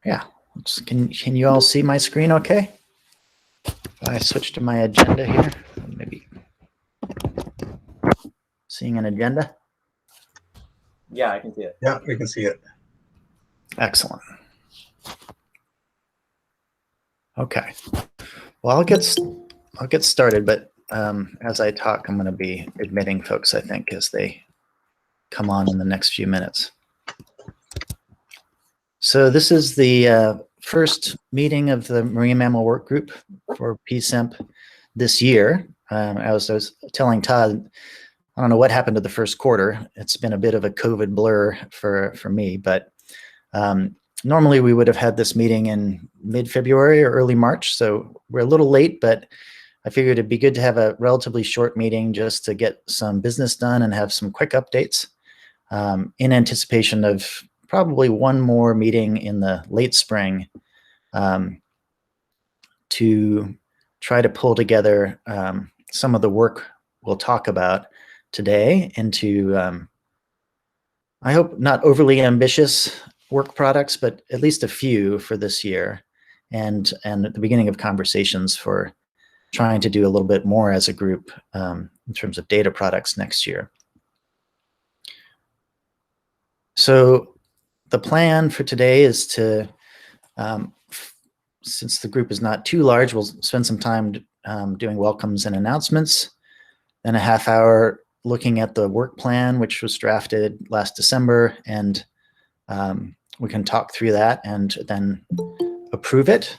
Yeah, can you all see my screen okay? If I switch to my agenda here, maybe seeing an agenda. Yeah, I can see it. Yeah, we can see it. Excellent. Okay. Well, I'll get started, but as I talk, I'm going to be admitting folks, I think, as they come on in the next few minutes. So this is the first meeting of the Marine Mammal Work Group for PSEMP this year. I was telling Todd, I don't know what happened to the first quarter. It's been a bit of a COVID blur for me, but normally we would have had this meeting in mid-February or early March, so we're a little late, but I figured it'd be good to have a relatively short meeting just to get some business done and have some quick updates in anticipation of probably one more meeting in the late spring to try to pull together some of the work we'll talk about today into, I hope not overly ambitious work products, but at least a few for this year, and at the beginning of conversations for trying to do a little bit more as a group in terms of data products next year. So the plan for today is to, since the group is not too large, we'll spend some time doing welcomes and announcements, then a half hour looking at the work plan, which was drafted last December, and we can talk through that and then approve it,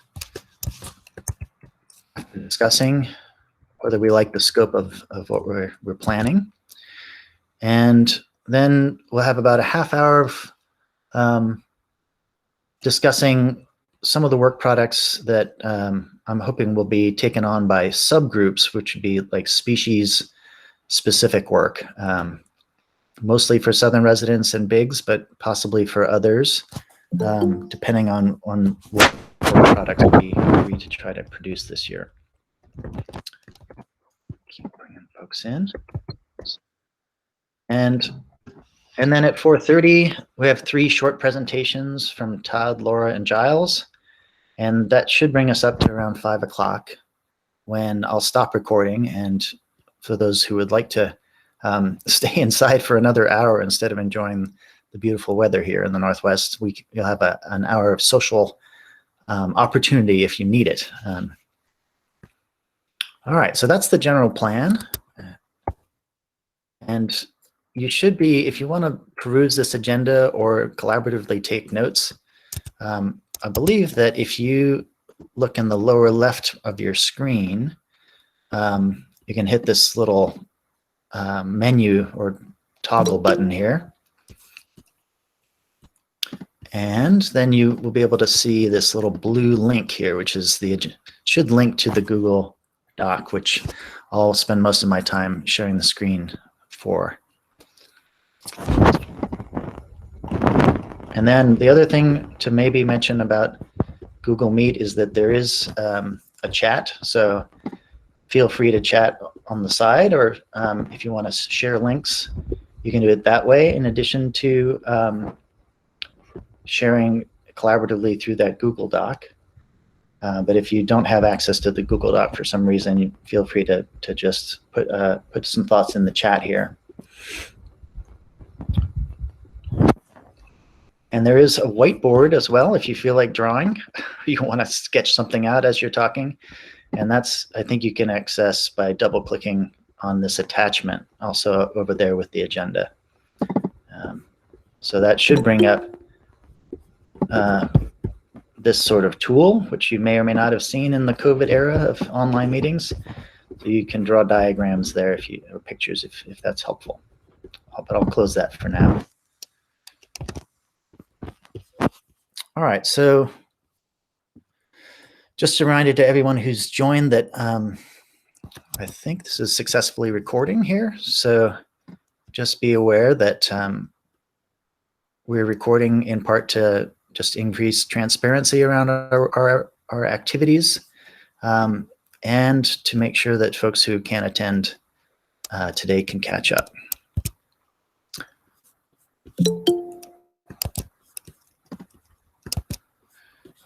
discussing whether we like the scope of what we're planning. And then we'll have about a half hour of discussing some of the work products that I'm hoping will be taken on by subgroups, which would be like species specific work, mostly for southern residents and bigs, but possibly for others, depending on what work products we agree to try to produce this year. Keep bringing folks in. And then at 4:30, we have 3 short presentations from Todd, Laura, and Giles. And that should bring us up to around 5 o'clock when I'll stop recording. And for those who would like to stay inside for another hour instead of enjoying the beautiful weather here in the Northwest, you'll have an hour of social opportunity if you need it. All right, so that's the general plan. And you should be, if you want to peruse this agenda or collaboratively take notes, I believe that if you look in the lower left of your screen, you can hit this little menu or toggle button here. And then you will be able to see this little blue link here, which is should link to the Google Doc, which I'll spend most of my time sharing the screen for. And then the other thing to maybe mention about Google Meet is that there is a chat. So feel free to chat on the side, or if you want to share links, you can do it that way, in addition to sharing collaboratively through that Google Doc. But if you don't have access to the Google Doc for some reason, you feel free to just put some thoughts in the chat here. And there is a whiteboard as well if you feel like drawing. You want to sketch something out as you're talking. And that's, I think you can access by double clicking on this attachment also over there with the agenda. So that should bring up this sort of tool, which you may or may not have seen in the COVID era of online meetings. So you can draw diagrams there or pictures if that's helpful. But I'll close that for now. All right, so just a reminder to everyone who's joined that I think this is successfully recording here. So just be aware that we're recording in part to just increase transparency around our activities and to make sure that folks who can't attend today can catch up.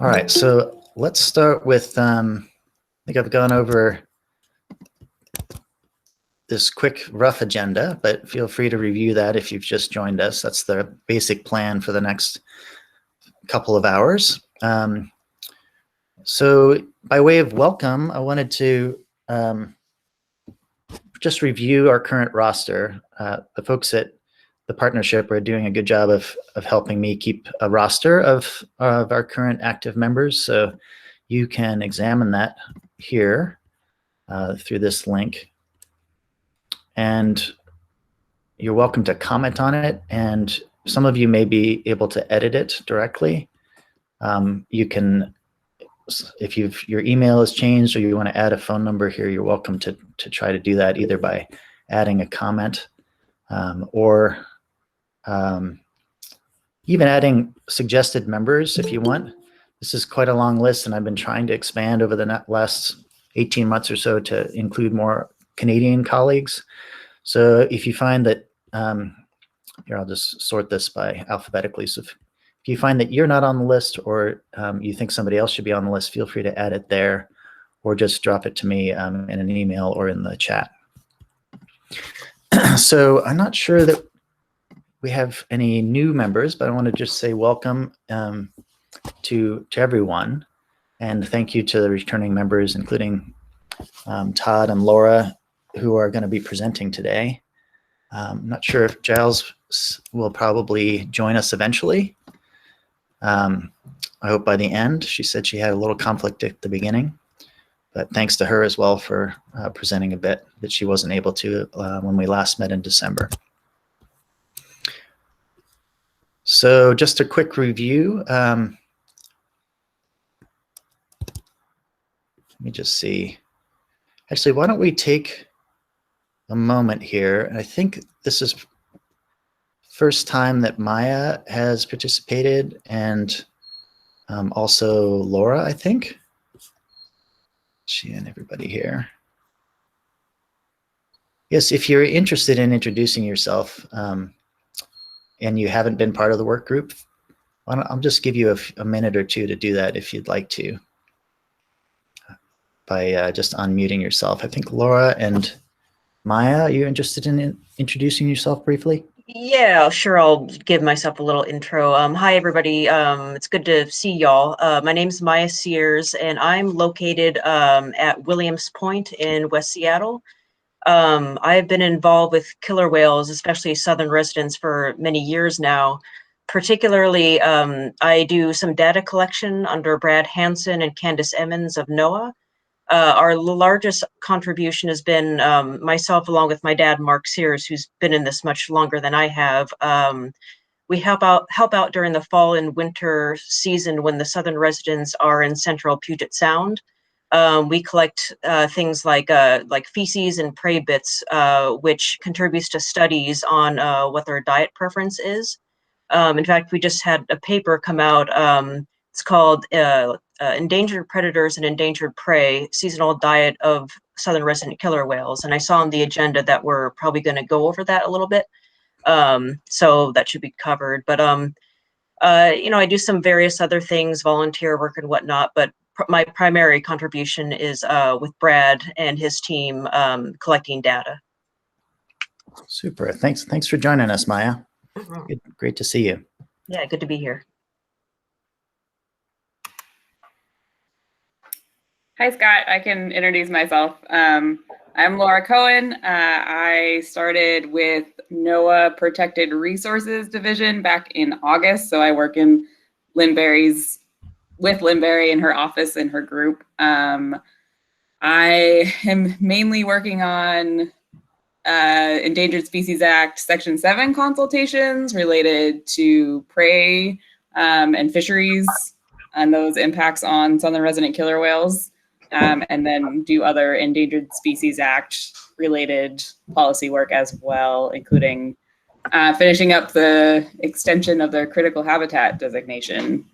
All right, so let's start with, I think I've gone over this quick rough agenda, but feel free to review that if you've just joined us. That's the basic plan for the next couple of hours. So by way of welcome, I wanted to just review our current roster. The folks at the partnership are doing a good job of helping me keep a roster of our current active members. So you can examine that here through this link. And you're welcome to comment on it. And some of you may be able to edit it directly. You can, if your email has changed or you want to add a phone number here, you're welcome to try to do that either by adding a comment or even adding suggested members if you want. This is quite a long list, and I've been trying to expand over the last 18 months or so to include more Canadian colleagues. So if you find that, here, I'll just sort this by alphabetically. So if you find that you're not on the list or you think somebody else should be on the list, feel free to add it there or just drop it to me in an email or in the chat. So I'm not sure that we have any new members, but I want to just say welcome to everyone. And thank you to the returning members, including Todd and Laura, who are going to be presenting today. I'm not sure if Giles will probably join us eventually. I hope by the end. She said she had a little conflict at the beginning, but thanks to her as well for presenting a bit that she wasn't able to when we last met in December. So just a quick review. Let me just see. Actually, why don't we take a moment here? I think this is first time that Maya has participated, and also Laura, I think. She and everybody here. Yes, if you're interested in introducing yourself and you haven't been part of the work group, I'll just give you a minute or two to do that if you'd like to, by just unmuting yourself. I think Laura and Maya, are you interested in introducing yourself briefly? Yeah, sure. I'll give myself a little intro. Hi, everybody. It's good to see y'all. My name's Maya Sears, and I'm located at Williams Point in West Seattle. I've been involved with killer whales, especially southern residents, for many years now. Particularly, I do some data collection under Brad Hansen and Candace Emmons of NOAA. Our largest contribution has been myself, along with my dad, Mark Sears, who's been in this much longer than I have. We help out during the fall and winter season when the southern residents are in central Puget Sound. We collect things like feces and prey bits, which contributes to studies on what their diet preference is. In fact, we just had a paper come out. It's called Endangered Predators and Endangered Prey, Seasonal Diet of Southern Resident Killer Whales. And I saw on the agenda that we're probably going to go over that a little bit. So that should be covered. But, you know, I do some various other things, volunteer work and whatnot, but my primary contribution is with Brad and his team collecting data. Super. Thanks for joining us, Maya. Great to see you. Yeah, good to be here. Hi, Scott. I can introduce myself. I'm Laura Cohen. I started with NOAA Protected Resources Division back in August. So I work in with Lynn Berry in her office and her group. I am mainly working on Endangered Species Act Section 7 consultations related to prey and fisheries and those impacts on southern resident killer whales. And then do other Endangered Species Act related policy work as well, including finishing up the extension of their critical habitat designation.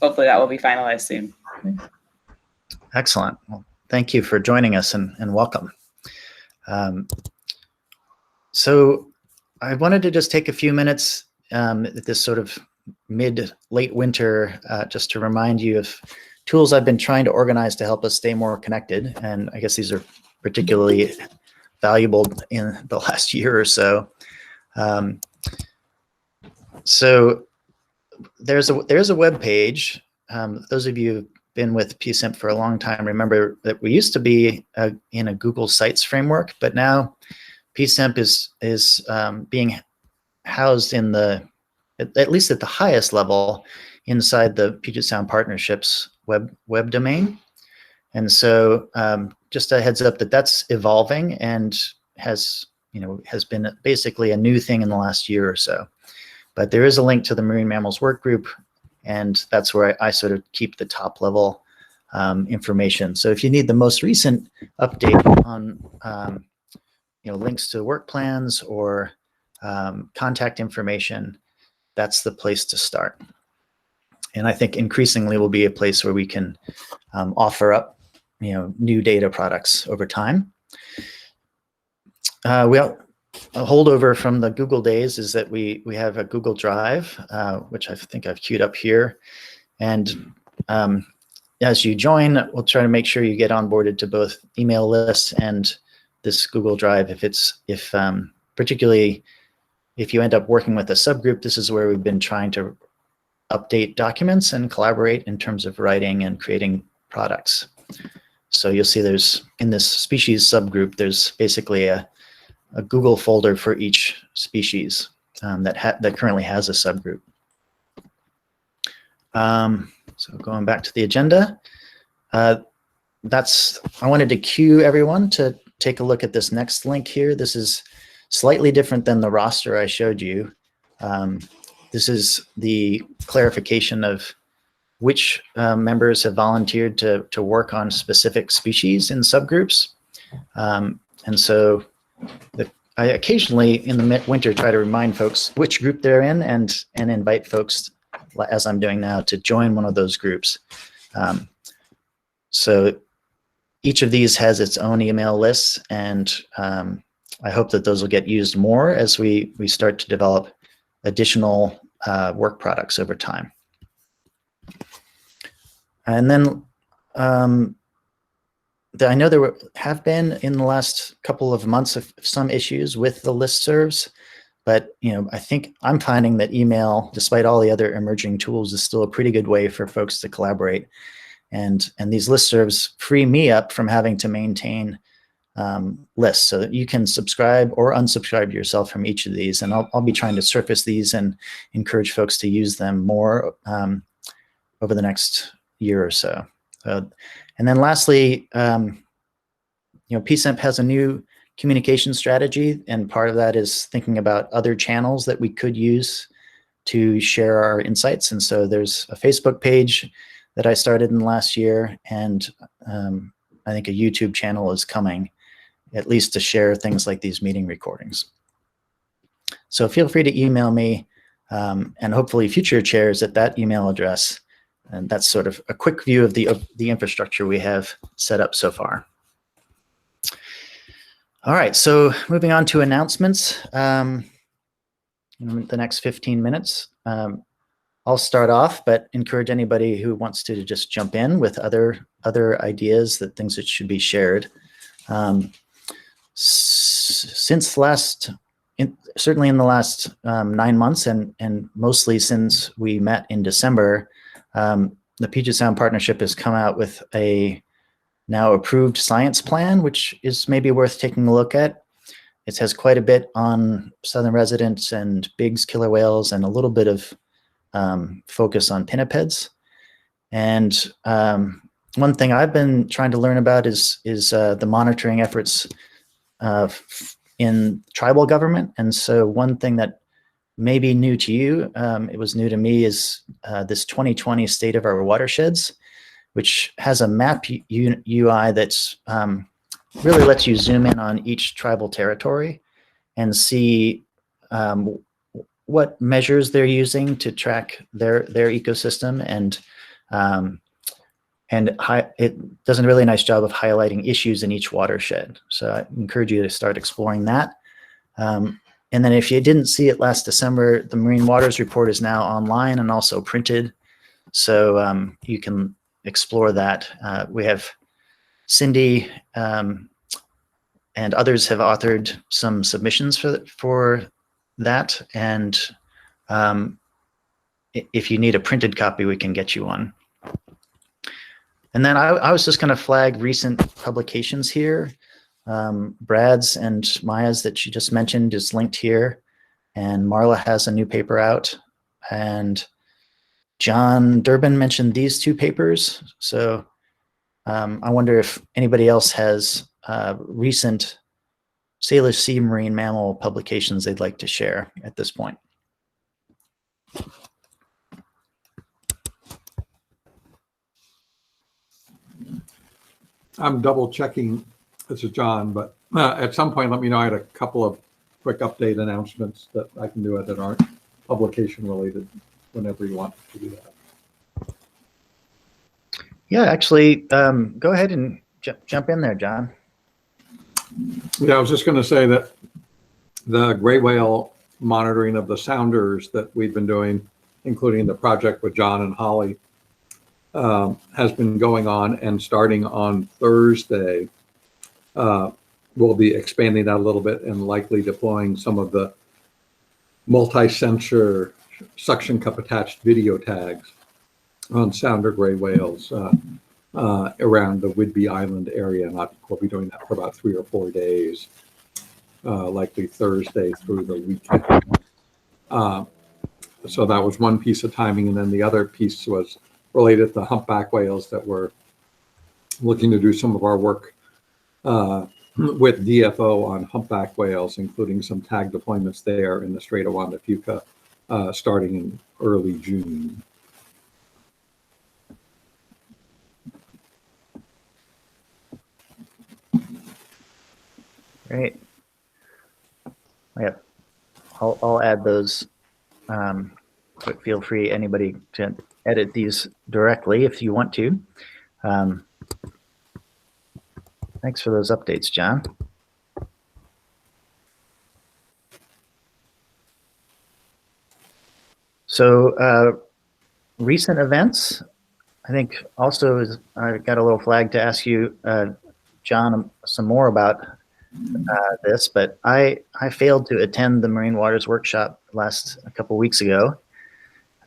Hopefully that will be finalized soon. Excellent. Well, thank you for joining us and welcome. So I wanted to just take a few minutes at this sort of late winter, just to remind you of tools I've been trying to organize to help us stay more connected. And I guess these are particularly valuable in the last year or so. So there's a web page. Those of you who've been with PSEMP for a long time remember that we used to be in a Google Sites framework, but now PSEMP is being housed in at least at the highest level inside the Puget Sound Partnerships web domain. And so just a heads up that that's evolving and has been basically a new thing in the last year or so. But there is a link to the Marine Mammals Work Group, and that's where I sort of keep the top level information. So if you need the most recent update on links to work plans or contact information, that's the place to start. And I think increasingly will be a place where we can offer up new data products over time. A holdover from the Google days is that we have a Google Drive, which I think I've queued up here. And as you join, we'll try to make sure you get onboarded to both email lists and this Google Drive. Particularly if you end up working with a subgroup, this is where we've been trying to update documents and collaborate in terms of writing and creating products. So you'll see in this species subgroup, there's basically a Google folder for each species that currently has a subgroup. So going back to the agenda, I wanted to cue everyone to take a look at this next link here. This is slightly different than the roster I showed you. This is the clarification of which members have volunteered to work on specific species in subgroups. And so I occasionally in the winter try to remind folks which group they're in and invite folks, as I'm doing now, to join one of those groups. So each of these has its own email lists, and I hope that those will get used more as we start to develop additional work products over time. And then I know there have been in the last couple of months some issues with the listservs, but I think I'm finding that email, despite all the other emerging tools, is still a pretty good way for folks to collaborate. And these listservs free me up from having to maintain lists, so that you can subscribe or unsubscribe yourself from each of these. And I'll be trying to surface these and encourage folks to use them more over the next year or so. And then lastly, PSEMP has a new communication strategy, and part of that is thinking about other channels that we could use to share our insights. And so there's a Facebook page that I started in the last year, and I think a YouTube channel is coming, at least to share things like these meeting recordings. So feel free to email me, and hopefully future chairs at that email address. And that's sort of a quick view of the infrastructure we have set up so far. All right, so moving on to announcements. In the next 15 minutes, I'll start off, but encourage anybody who wants to just jump in with other ideas, things that should be shared. Since certainly in the last 9 months, and mostly since we met in December, the Puget Sound Partnership has come out with a now approved science plan, which is maybe worth taking a look at. It has quite a bit on southern residents and bigs, killer whales, and a little bit of focus on pinnipeds. And one thing I've been trying to learn about is the monitoring efforts in tribal government. And so one thing that may be new to you, it was new to me, is this 2020 State of Our Watersheds, which has a map UI that's really lets you zoom in on each tribal territory and see what measures they're using to track their ecosystem, and it does a really nice job of highlighting issues in each watershed. So I encourage you to start exploring that. And then if you didn't see it last December, the Marine Waters Report is now online and also printed. So you can explore that. We have Cindy and others have authored some submissions for that. And if you need a printed copy, we can get you one. And then I was just going to flag recent publications here. Brad's and Maya's that she just mentioned is linked here. And Marla has a new paper out. And John Durbin mentioned these two papers. So I wonder if anybody else has recent Salish Sea marine mammal publications they'd like to share at this point. I'm double checking. This is John, but at some point, let me know. I had a couple of quick update announcements that I can do that aren't publication related whenever you want to do that. Yeah, actually, go ahead and jump in there, John. Yeah, I was just going to say that the gray whale monitoring of the sounders that we've been doing, including the project with John and Holly, has been going on, and starting on Thursday, we'll be expanding that a little bit and likely deploying some of the multi-sensor suction cup attached video tags on sounder gray whales around the Whidbey Island area. And we'll be doing that for about 3 or 4 days, likely Thursday through the weekend. So that was one piece of timing. And then the other piece was related to humpback whales that we're looking to do some of our work with DFO on humpback whales, including some tag deployments there in the Strait of Juan de Fuca starting in early June. Great. Yeah, I'll add those. But feel free, anybody, to edit these directly if you want to. Thanks for those updates, John. So recent events, I think also is, I got a little flag to ask you, John, some more about this, but I failed to attend the Marine Waters Workshop a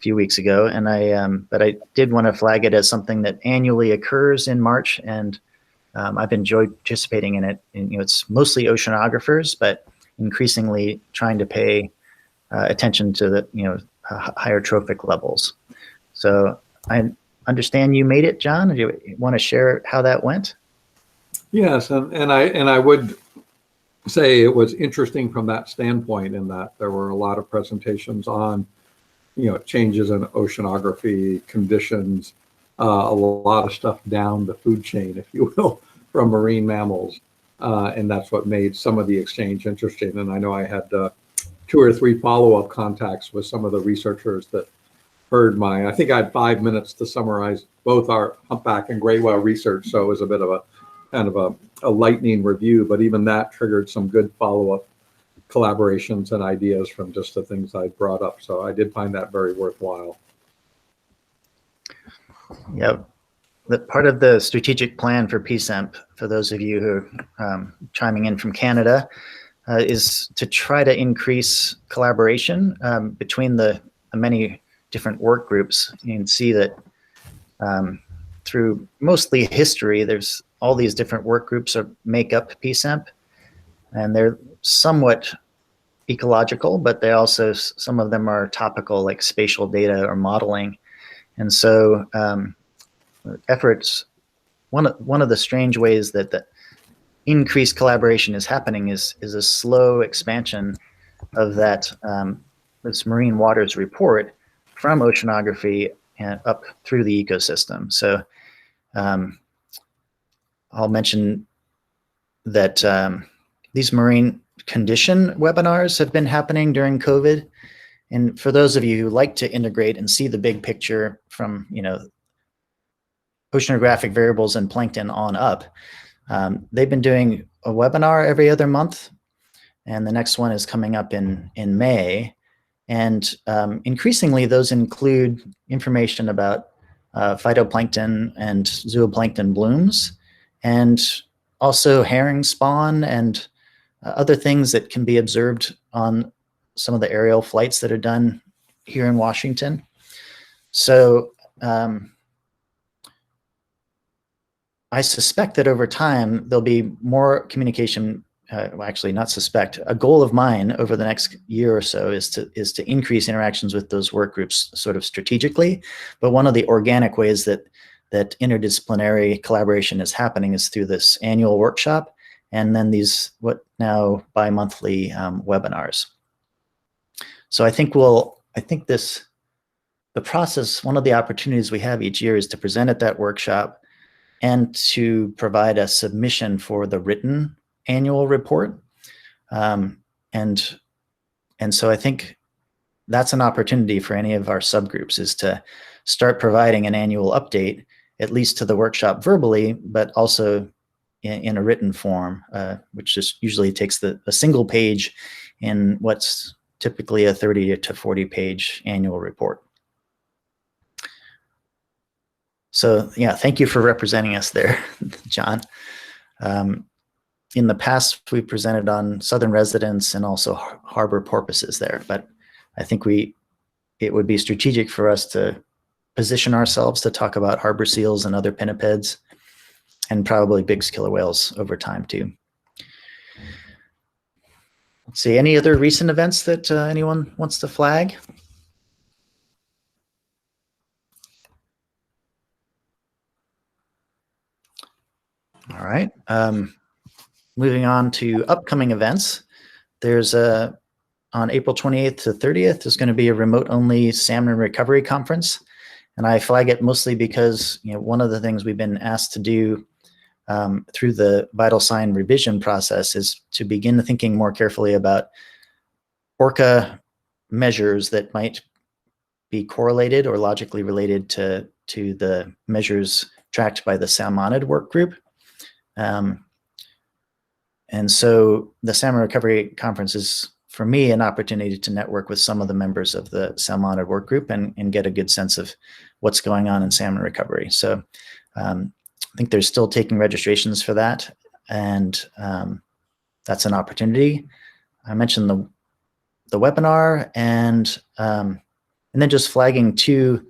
few weeks ago, and but I did want to flag it as something that annually occurs in March, and I've enjoyed participating in it. And, it's mostly oceanographers, but increasingly trying to pay attention to the higher trophic levels. So I understand you made it, John. Do you want to share how that went? Yes, and I would say it was interesting from that standpoint, in that there were a lot of presentations on changes in oceanography conditions, a lot of stuff down the food chain, if you will, from marine mammals, and that's what made some of the exchange interesting. And I know I had 2 or 3 follow-up contacts with some of the researchers that heard I think I had 5 minutes to summarize both our humpback and gray whale research, so it was a bit of a kind of a lightning review, but even that triggered some good follow-up collaborations and ideas from just the things I brought up. So I did find that very worthwhile. Yep. Part of the strategic plan for PSEMP, for those of you who are chiming in from Canada, is to try to increase collaboration between the many different work groups. You can see that through mostly history, there's all these different work groups make up PSEMP, and they're somewhat ecological, but they also, some of them are topical, like spatial data or modeling. And so efforts, one of the strange ways that the increased collaboration is happening is a slow expansion of that this Marine Waters report from oceanography and up through the ecosystem. So I'll mention that these marine condition webinars have been happening during COVID. And for those of you who like to integrate and see the big picture from, oceanographic variables and plankton on up, they've been doing a webinar every other month. and the next one is coming up in May. And increasingly, those include information about phytoplankton and zooplankton blooms, and also herring spawn and other things that can be observed on some of the aerial flights that are done here in Washington. So I suspect that over time, there'll be more communication. Well, actually, not suspect. A goal of mine over the next year or so is to increase interactions with those work groups sort of strategically. But one of the organic ways that interdisciplinary collaboration is happening is through this annual workshop, and then these now bi-monthly webinars. So I think the process, one of the opportunities we have each year is to present at that workshop and to provide a submission for the written annual report. And so I think that's an opportunity for any of our subgroups, is to start providing an annual update, at least to the workshop verbally, but also in a written form, which just usually takes a single page in what's typically a 30 to 40 page annual report. So yeah, thank you for representing us there, John. In the past, we presented on southern residents and also harbor porpoises there, but I think it would be strategic for us to position ourselves to talk about harbor seals and other pinnipeds, and probably big killer whales over time too. Let's see, any other recent events that anyone wants to flag? All right. Moving on to upcoming events, there's on April 28th to 30th, there's going to be a remote-only salmon recovery conference, and I flag it mostly because one of the things we've been asked to do through the vital sign revision process is to begin thinking more carefully about orca measures that might be correlated or logically related to the measures tracked by the Salmonid Work Group. And so the Salmon Recovery Conference is, for me, an opportunity to network with some of the members of the Salmonid Work Group and get a good sense of what's going on in salmon recovery. So I think they're still taking registrations for that, and that's an opportunity. I mentioned the webinar, and then just flagging 2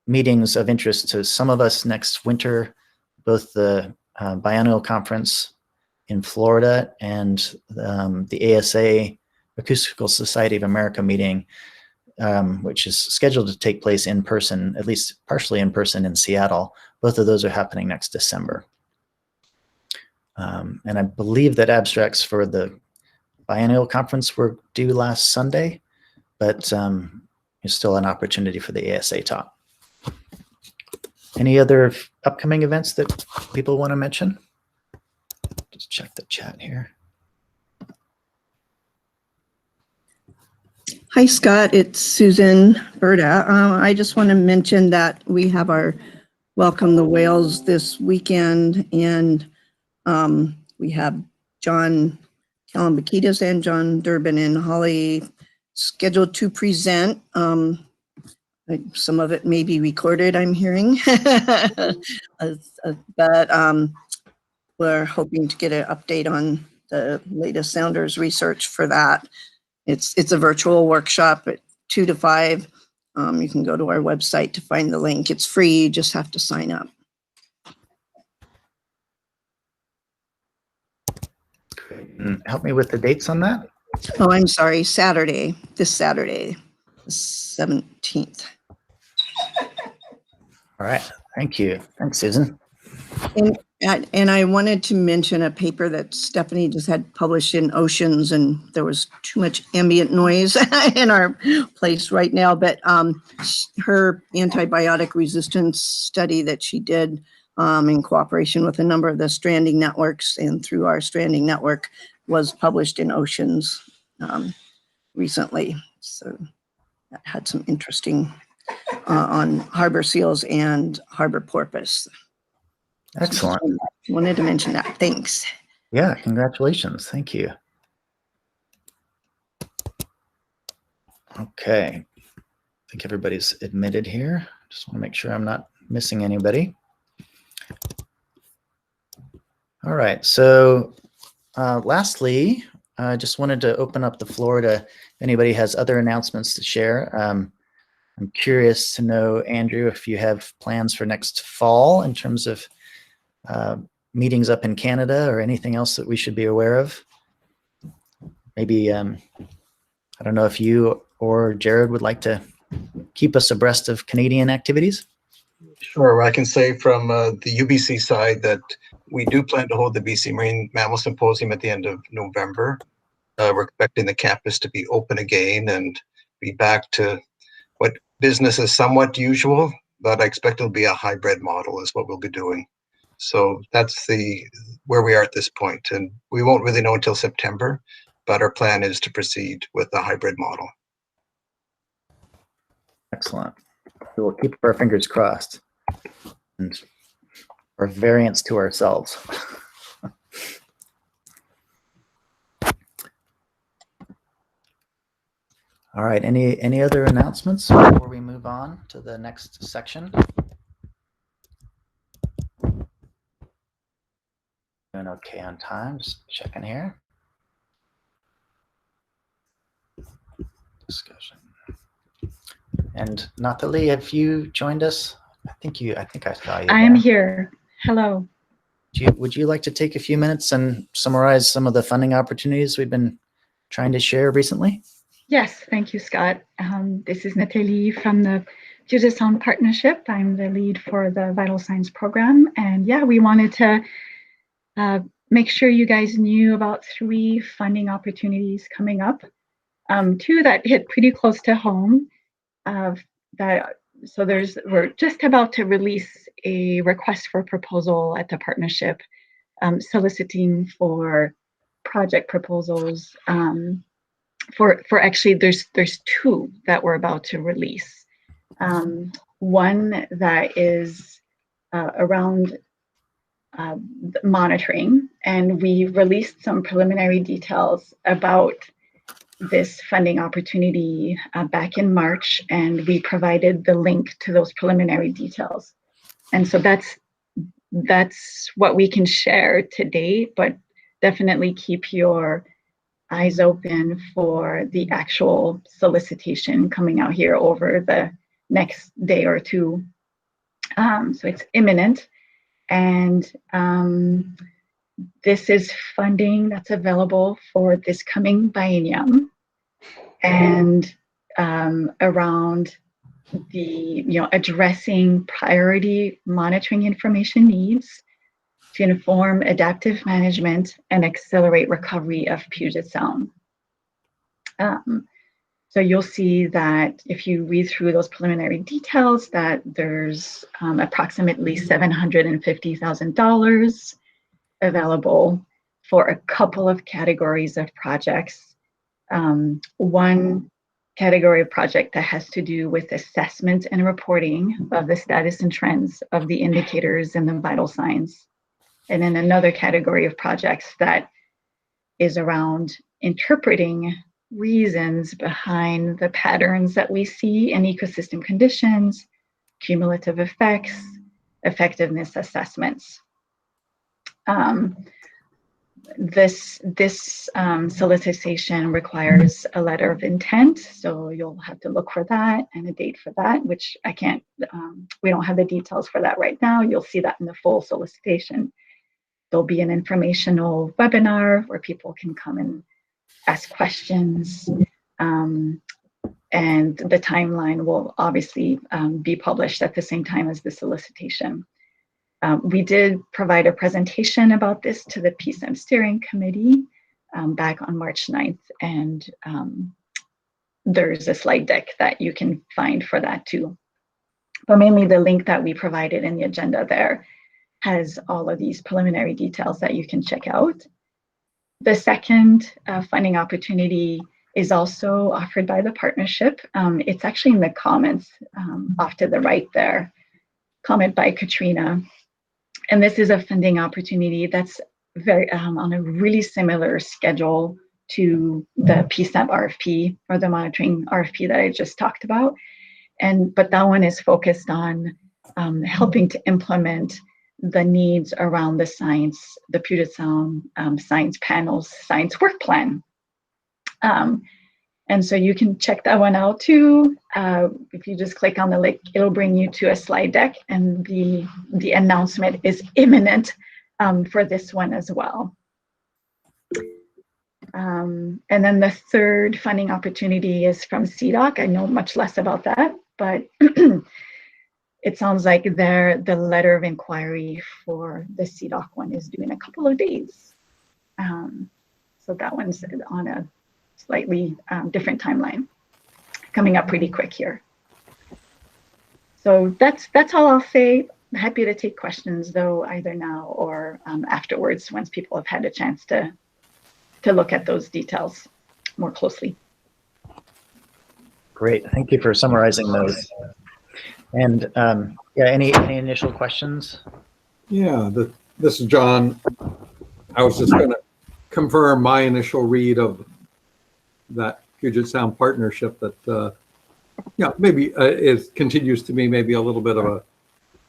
meetings of interest to some of us next winter, both the biennial conference in Florida and the ASA, Acoustical Society of America meeting, which is scheduled to take place in person, at least partially in person, in Seattle. Both of those are happening next December. And I believe that abstracts for the biennial conference were due last Sunday, but there's still an opportunity for the ASA talk. Any other upcoming events that people want to mention? Just check the chat here. Hi, Scott. It's Susan Berta. I just want to mention that we have our Welcome the Whales this weekend, and we have John Kalambakides and John Durbin and Holly scheduled to present. Some of it may be recorded, I'm hearing, but we're hoping to get an update on the latest Sounders research for that. It's a virtual workshop at 2 to 5. You can go to our website to find the link. It's free, you just have to sign up. Great. And help me with the dates on that. Oh, I'm sorry, Saturday, this Saturday, the 17th. All right, thank you. Thanks, Susan. And I wanted to mention a paper that Stephanie just had published in Oceans, and there was too much ambient noise in our place right now, but her antibiotic resistance study that she did in cooperation with a number of the stranding networks and through our stranding network was published in Oceans recently. So that had some interesting on harbor seals and harbor porpoise. Excellent. Wanted to mention that. Thanks. Yeah, congratulations. Thank you. Okay. I think everybody's admitted here. Just want to make sure I'm not missing anybody. All right. So lastly, I just wanted to open up the floor to if anybody has other announcements to share. I'm curious to know, Andrew, if you have plans for next fall in terms of meetings up in Canada or anything else that we should be aware of. Maybe, I don't know if you or Jared would like to keep us abreast of Canadian activities. Sure. I can say from the UBC side that we do plan to hold the BC Marine Mammal Symposium at the end of November. We're expecting the campus to be open again and be back to what business is somewhat usual, but I expect it'll be a hybrid model is what we'll be doing. So that's where we are at this point. And we won't really know until September, but our plan is to proceed with the hybrid model. Excellent. We'll keep our fingers crossed and our variants to ourselves. All right. Any other announcements before we move on to the next section? Doing okay on time. Just checking here. Discussion. And Nathalie, have you joined us? I think I saw you. I am here. Hello. Would you like to take a few minutes and summarize some of the funding opportunities we've been trying to share recently? Yes, thank you, Scott. This is Nathalie from the Puget Sound Partnership. I'm the lead for the Vital Signs program. And yeah, we wanted to make sure you guys knew about 3 funding opportunities coming up. 2 that hit pretty close to home. We're just about to release a request for proposal at the partnership, soliciting for project proposals. For actually, there's 2 that we're about to release. One that is around monitoring, and we released some preliminary details about this funding opportunity back in March, and we provided the link to those preliminary details. And so that's what we can share today, but definitely keep your eyes open for the actual solicitation coming out here over the next day or 2. So it's imminent. And this is funding that's available for this coming biennium, and around the addressing priority monitoring information needs to inform adaptive management and accelerate recovery of Puget Sound. So you'll see that if you read through those preliminary details, that there's approximately $750,000 available for a couple of categories of projects. One category of project that has to do with assessment and reporting of the status and trends of the indicators and the vital signs. And then another category of projects that is around interpreting reasons behind the patterns that we see in ecosystem conditions, cumulative effects, effectiveness assessments. This solicitation requires a letter of intent, so you'll have to look for that and a date for that, which I can't, we don't have the details for that right now. You'll see that in the full solicitation. There'll be an informational webinar where people can come and ask questions, and the timeline will obviously be published at the same time as the solicitation. We did provide a presentation about this to the PSEMP steering committee back on March 9th, and there's a slide deck that you can find for that too. But mainly the link that we provided in the agenda there has all of these preliminary details that you can check out. The second funding opportunity is also offered by the partnership. It's actually in the comments off to the right there, comment by Katrina. And this is a funding opportunity that's very on a really similar schedule to the PSEMP RFP, or the monitoring RFP that I just talked about. But that one is focused on helping to implement the needs around the science, the Puget Sound science panels, science work plan. And so you can check that one out too. If you just click on the link, it'll bring you to a slide deck, and the announcement is imminent for this one as well. And then the third funding opportunity is from CDOC. I know much less about that, but it sounds like the letter of inquiry for the CDOC one is due in a couple of days. So that one's on a slightly different timeline, coming up pretty quick here. So that's all I'll say. I'm happy to take questions though, either now or afterwards, once people have had a chance to look at those details more closely. Great, thank you for summarizing those. And yeah, any initial questions? Yeah, this is John. I was just going to confirm my initial read of that Puget Sound partnership that, yeah, maybe it continues to be maybe a little bit of a,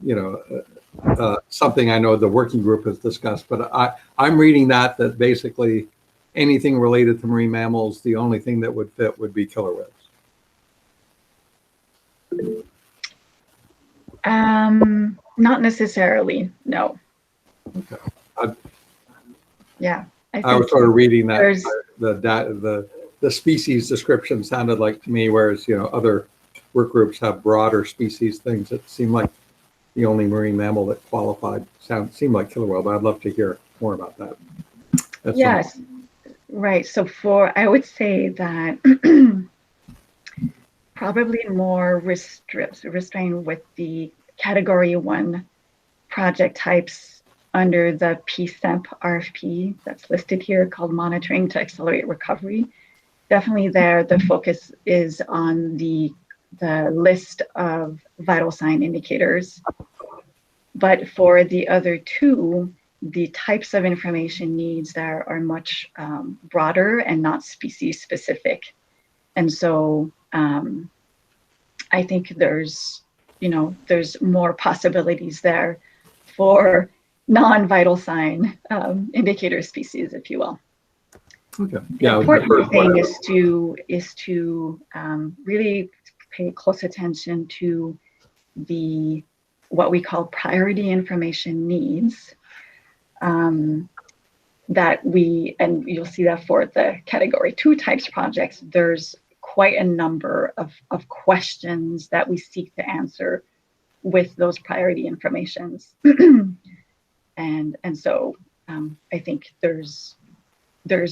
you know, something I know the working group has discussed, but I'm reading that basically anything related to marine mammals, the only thing that would fit would be killer whales. Not necessarily, no. Okay. Yeah. I was sort of reading that the species description sounded like to me, whereas, you know, other work groups have broader species things. It seemed like the only marine mammal that qualified seemed like killer whale, but I'd love to hear more about that. Yes, right. So I would say that probably more restrained with the Category 1 project types under the PSEMP RFP that's listed here, called Monitoring to Accelerate Recovery. Definitely there, the focus is on the list of vital sign indicators. But for the other two, the types of information needs there are much broader and not species specific. And so I think there's more possibilities there for non-vital sign indicator species, if you will. Okay. The Yeah, important thing is to really pay close attention to what we call priority information needs, and you'll see that for the Category 2 types projects, there's quite a number of questions that we seek to answer with those priority informations. And so I think there's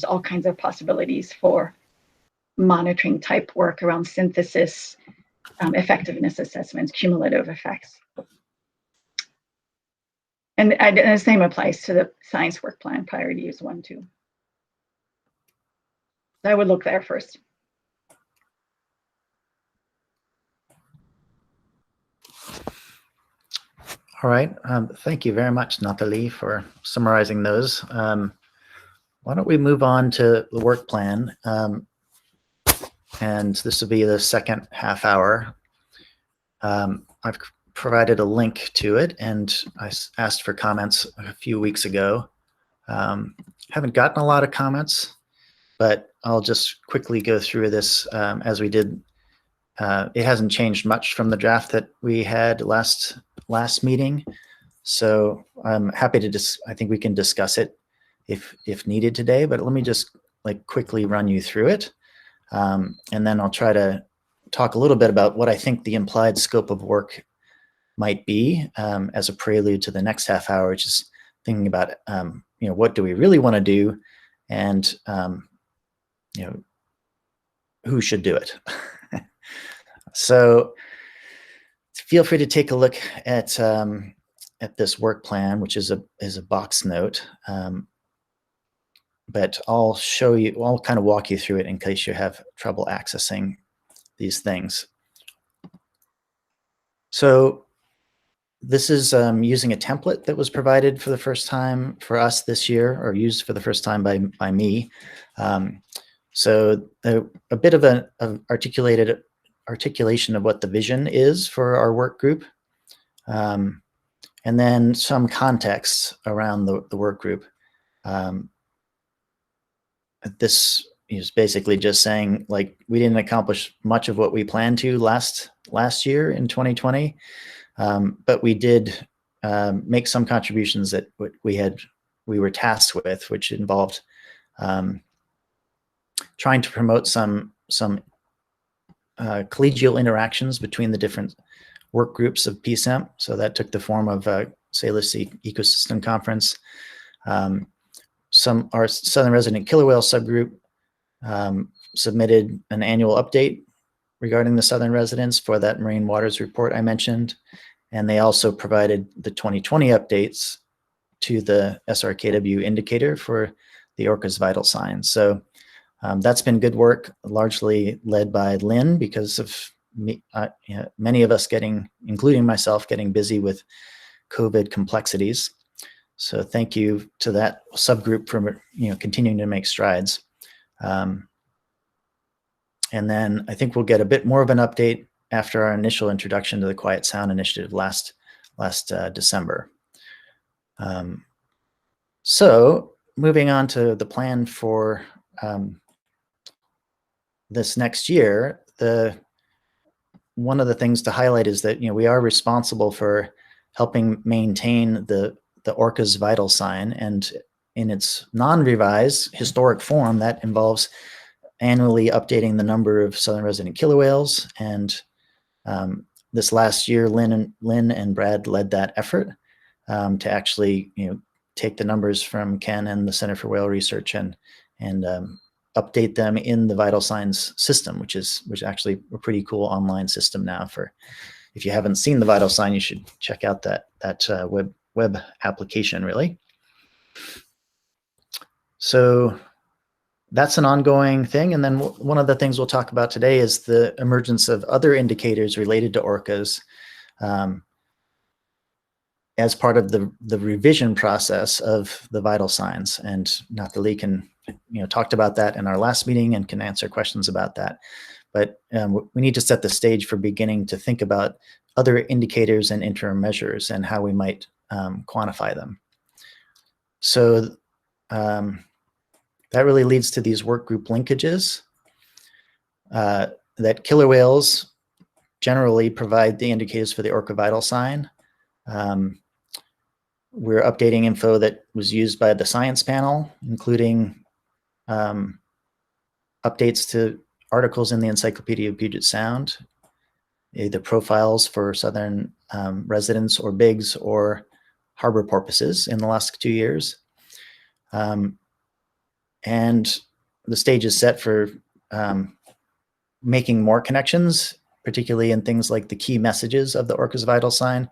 all kinds of possibilities for monitoring type work around synthesis, effectiveness assessments, cumulative effects. And the same applies to the science work plan. Priority is 1, 2. So I would look there first. All right, thank you very much, Nathalie, for summarizing those. Why don't we move on to the work plan? And this will be the second half hour. I've provided a link to it, and I asked for comments a few weeks ago. Haven't gotten a lot of comments, but I'll just quickly go through this as we did. It hasn't changed much from the draft that we had last meeting, so I'm happy to I think we can discuss it if needed today. But let me just quickly run you through it, and then I'll try to talk a little bit about what I think the implied scope of work might be as a prelude to the next half hour, which is thinking about what do we really want to do, and who should do it. So feel free to take a look at this work plan, which is a box note. But I'll kind of walk you through it in case you have trouble accessing these things. So this is using a template that was provided for the first time for us this year, or used for the first time by me. So a bit of an articulation of what the vision is for our work group, and then some context around the work group. This is basically just saying, like, we didn't accomplish much of what we planned to last year in 2020, but we did make some contributions that we were tasked with, which involved trying to promote some collegial interactions between the different work groups of PSEMP. So that took the form of Salish Ecosystem Conference. Our Southern Resident Killer Whale subgroup submitted an annual update regarding the Southern residents for that Marine Waters report I mentioned. And they also provided the 2020 updates to the SRKW indicator for the orca's vital signs. So that's been good work, largely led by Lynn, because of many of us including myself, getting busy with COVID complexities. So thank you to that subgroup for continuing to make strides. And then I think we'll get a bit more of an update after our initial introduction to the Quiet Sound Initiative last December. So moving on to the plan for this next year, one of the things to highlight is that we are responsible for helping maintain the orca's vital sign, and in its non-revised historic form, that involves annually updating the number of southern resident killer whales. And this last year, Lynn and Brad led that effort to actually take the numbers from Ken and the Center for Whale Research and update them in the vital signs system, which is actually a pretty cool online system now. For if you haven't seen the vital sign, you should check out that web application, really. So that's an ongoing thing. And then one of the things we'll talk about today is the emergence of other indicators related to orcas as part of the revision process of the vital signs. And Nathalie talked about that in our last meeting and can answer questions about that. But we need to set the stage for beginning to think about other indicators and interim measures and how we might quantify them. So that really leads to these work group linkages that killer whales generally provide the indicators for the orca vital sign. We're updating info that was used by the science panel, including updates to articles in the Encyclopedia of Puget Sound, either profiles for southern residents or bigs or harbor porpoises in the last 2 years. And the stage is set for making more connections, particularly in things like the key messages of the orca's vital sign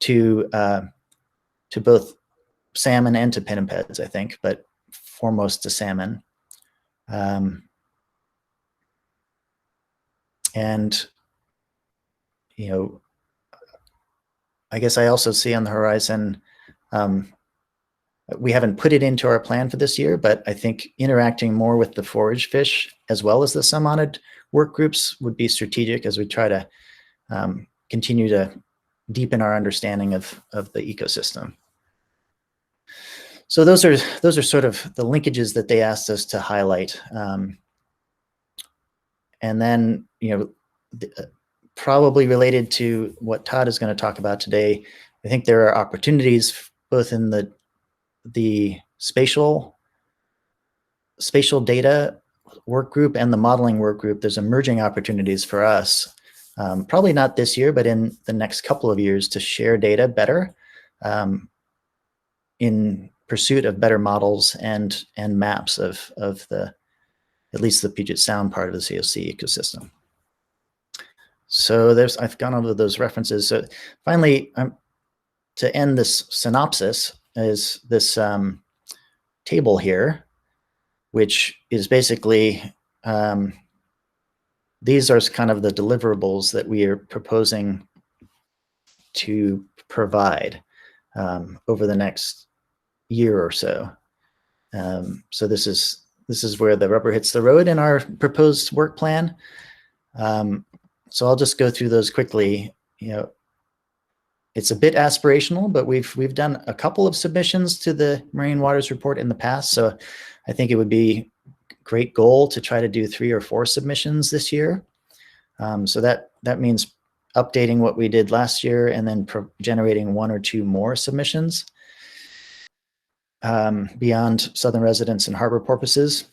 to both salmon and to pinnipeds, I think, but foremost to salmon. And, I guess I also see on the horizon, we haven't put it into our plan for this year, but I think interacting more with the forage fish as well as the sun-mounted work groups would be strategic as we try to continue to deepen our understanding of the ecosystem. So those are sort of the linkages that they asked us to highlight. And then, probably related to what Todd is going to talk about today, I think there are opportunities both in the spatial data work group and the modeling work group. There's emerging opportunities for us, probably not this year, but in the next couple of years, to share data better in pursuit of better models and maps of at least the Puget Sound part of the COC ecosystem. So I've gone over those references. So finally, to end this synopsis is this table here, which is basically, these are kind of the deliverables that we are proposing to provide over the next year or so. So this is where the rubber hits the road in our proposed work plan. So I'll just go through those quickly. It's a bit aspirational, but we've done a couple of submissions to the Marine Waters Report in the past. So I think it would be a great goal to try to do 3 or 4 submissions this year. So that means updating what we did last year and then generating 1 or 2 more submissions beyond southern residents and harbor porpoises.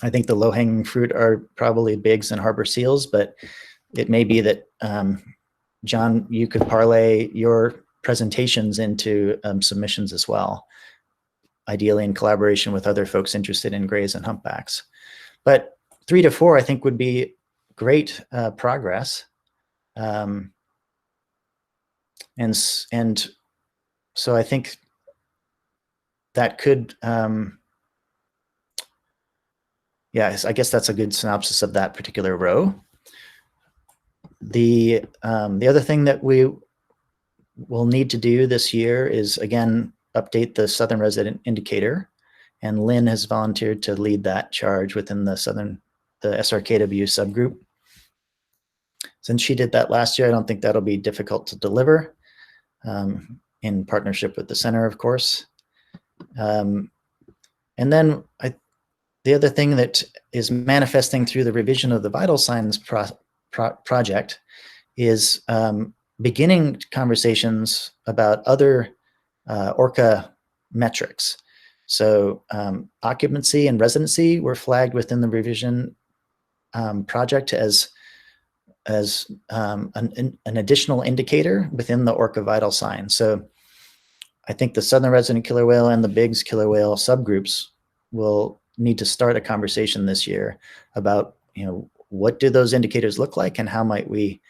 I think the low-hanging fruit are probably bigs and harbor seals, but it may be that, John, you could parlay your presentations into submissions as well, ideally in collaboration with other folks interested in grays and humpbacks. But 3 to 4, I think, would be great progress. And so I think that could, yes, I guess that's a good synopsis of that particular row. The other thing that we will need to do this year is, again, update the Southern Resident Indicator. And Lynn has volunteered to lead that charge within the SRKW subgroup. Since she did that last year, I don't think that'll be difficult to deliver, in partnership with the center, of course. And then the other thing that is manifesting through the revision of the vital signs project is beginning conversations about other ORCA metrics. So occupancy and residency were flagged within the revision project as an additional indicator within the ORCA vital sign. So I think the southern resident killer whale and the Biggs killer whale subgroups will need to start a conversation this year about, what do those indicators look like and how might we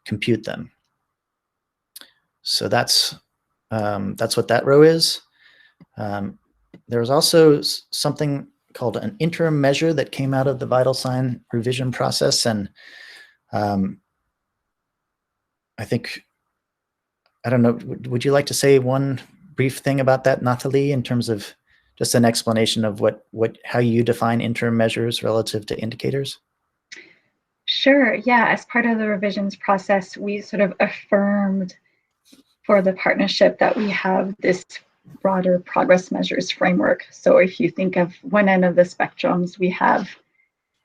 compute them? So that's what that row is. There's also something called an interim measure that came out of the vital sign revision process. And I think, I don't know, would you like to say one brief thing about that, Nathalie, in terms of just an explanation of how you define interim measures relative to indicators? Sure. Yeah. As part of the revisions process, we sort of affirmed for the partnership that we have this broader progress measures framework. So if you think of one end of the spectrums, we have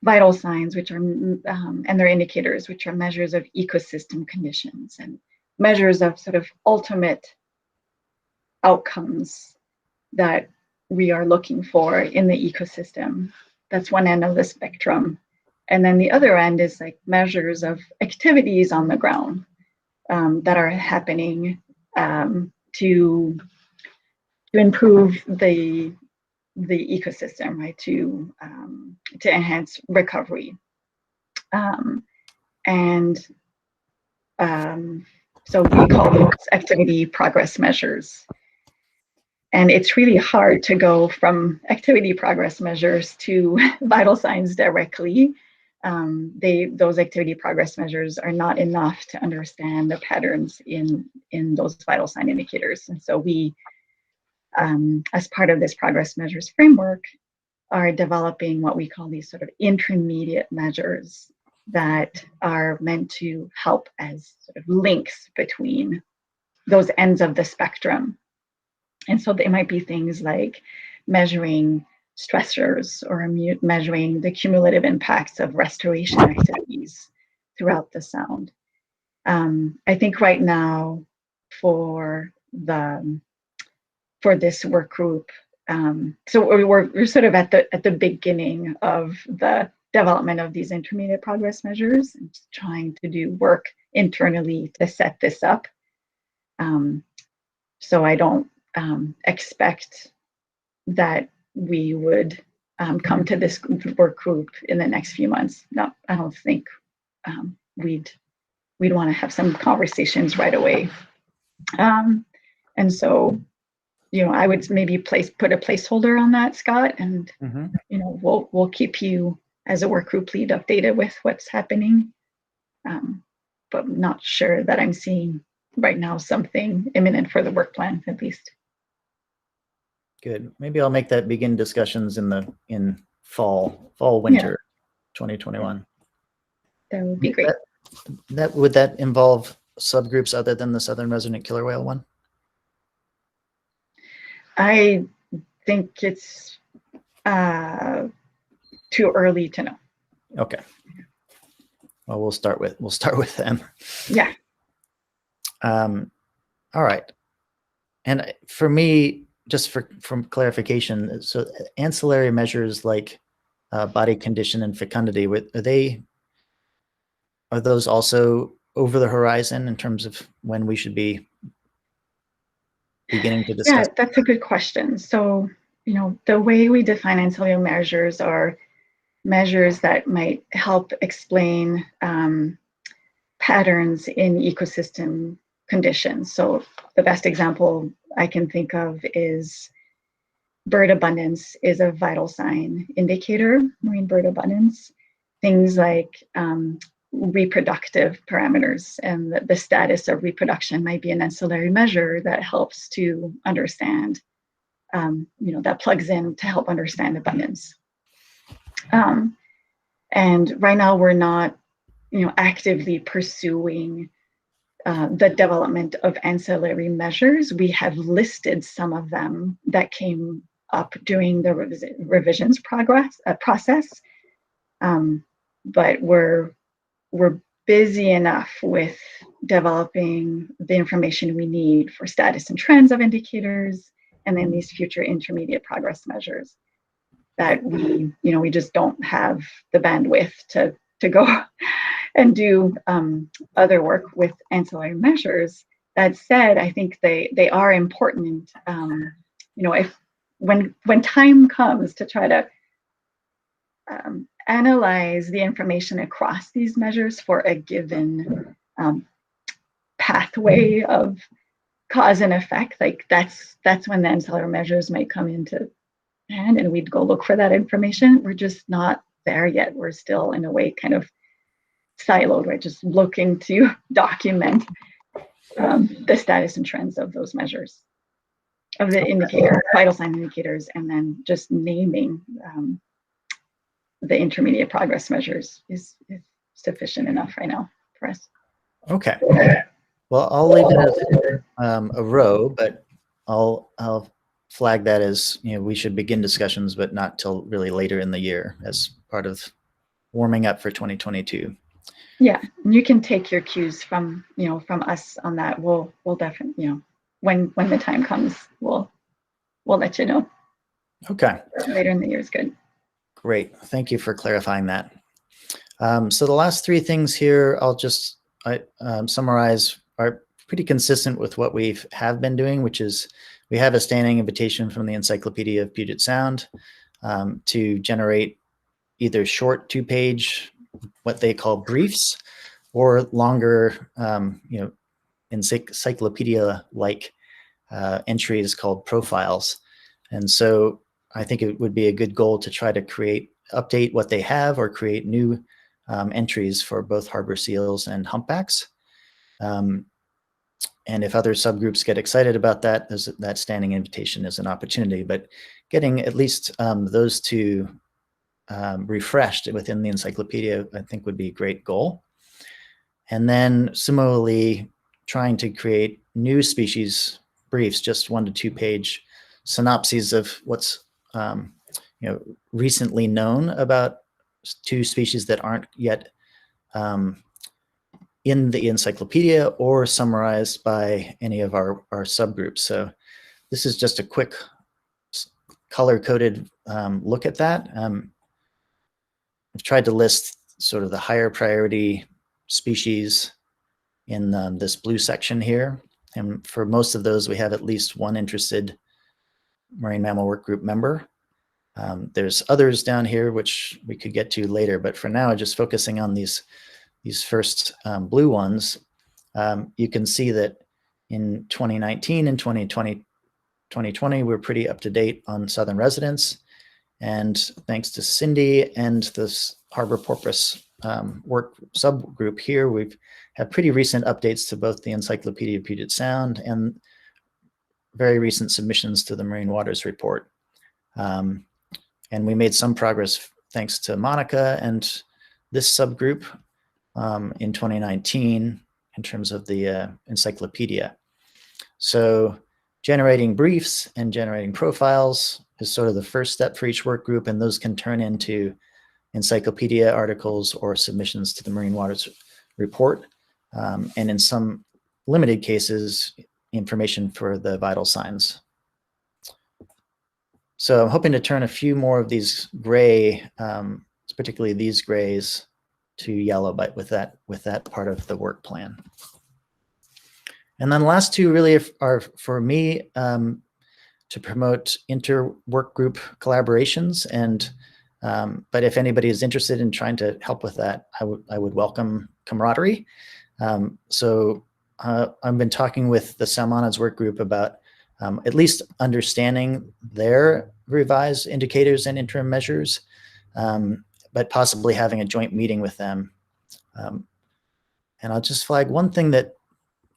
vital signs, which are, and their indicators, which are measures of ecosystem conditions and measures of sort of ultimate outcomes that we are looking for in the ecosystem. That's one end of the spectrum. And then the other end is like measures of activities on the ground that are happening to improve the ecosystem, right? To enhance recovery. So we call those activity progress measures. And it's really hard to go from activity progress measures to vital signs directly. Those activity progress measures are not enough to understand the patterns in those vital sign indicators. And so we, as part of this progress measures framework, are developing what we call these sort of intermediate measures that are meant to help as sort of links between those ends of the spectrum. And so they might be things like measuring stressors or measuring the cumulative impacts of restoration activities throughout the sound. I think right now for this work group, so we're sort of at the beginning of the development of these intermediate progress measures and trying to do work internally to set this up. So I don't expect that we would come to this work group in the next few months. No, I don't think we'd want to have some conversations right away. And so, I would maybe put a placeholder on that, Scott, and we'll keep you as a work group lead updated with what's happening. But I'm not sure that I'm seeing right now something imminent for the work plan, at least. Good. Maybe I'll make that begin discussions in fall, winter 2021. That would be great. Would that involve subgroups other than the southern resident killer whale one? I think it's too early to know. Okay. Well, we'll start with them. Yeah. All right. And for me, just from clarification, so ancillary measures like body condition and fecundity, are those also over the horizon in terms of when we should be beginning to discuss? Yeah, that's a good question. So, the way we define ancillary measures are measures that might help explain patterns in ecosystem conditions. So the best example I can think of is bird abundance is a vital sign indicator, marine bird abundance. Things like reproductive parameters and the status of reproduction might be an ancillary measure that helps to understand, that plugs in to help understand abundance. And right now we're not, actively pursuing the development of ancillary measures. We have listed some of them that came up during the revisions process, but we're busy enough with developing the information we need for status and trends of indicators, and then these future intermediate progress measures that we just don't have the bandwidth to go and do other work with ancillary measures. That said, I think they are important. If when time comes to try to analyze the information across these measures for a given pathway of cause and effect, like that's when the ancillary measures might come into hand, and we'd go look for that information. We're just not there yet. We're still in a way kind of siloed. We're just looking to document the status and trends of those measures, of the indicator, vital sign indicators, and then just naming the intermediate progress measures is sufficient enough right now for us. Okay. Well, I'll leave it as a row, but I'll flag that as, we should begin discussions, but not till really later in the year as part of warming up for 2022. Yeah, and you can take your cues from us on that. We'll definitely, when the time comes, we'll let you know. Okay. Later in the year is good. Great. Thank you for clarifying that. So the last three things here, I'll just summarize, are pretty consistent with what we have been doing, which is we have a standing invitation from the Encyclopedia of Puget Sound to generate either short 2-page, what they call briefs, or longer, encyclopedia-like entries called profiles. And so I think it would be a good goal to try to update what they have or create new entries for both harbor seals and humpbacks. And if other subgroups get excited about that, that standing invitation is an opportunity. But getting at least those two refreshed within the encyclopedia, I think, would be a great goal. And then similarly, trying to create new species briefs, just 1 to 2-page synopses of what's recently known about 2 species that aren't yet in the encyclopedia or summarized by any of our subgroups. So this is just a quick color-coded look at that. I've tried to list sort of the higher priority species in this blue section here. And for most of those, we have at least one interested Marine Mammal Work Group member. There's others down here, which we could get to later, but for now, just focusing on these first blue ones, you can see that in 2019 and 2020, we're pretty up to date on southern residents. And thanks to Cindy and this harbor porpoise work subgroup here, we've had pretty recent updates to both the Encyclopedia of Puget Sound and very recent submissions to the Marine Waters Report. And we made some progress thanks to Monica and this subgroup in 2019 in terms of the encyclopedia. So generating briefs and generating profiles is sort of the first step for each work group, and those can turn into encyclopedia articles or submissions to the Marine Waters Report, and in some limited cases, information for the vital signs. So I'm hoping to turn a few more of these gray, particularly these grays, to yellow, but with that part of the work plan. And then the last two really are for me to promote inter-work group collaborations. And but if anybody is interested in trying to help with that, I would welcome camaraderie. So I've been talking with the Salmonids work group about at least understanding their revised indicators and interim measures, but possibly having a joint meeting with them. And I'll just flag one thing that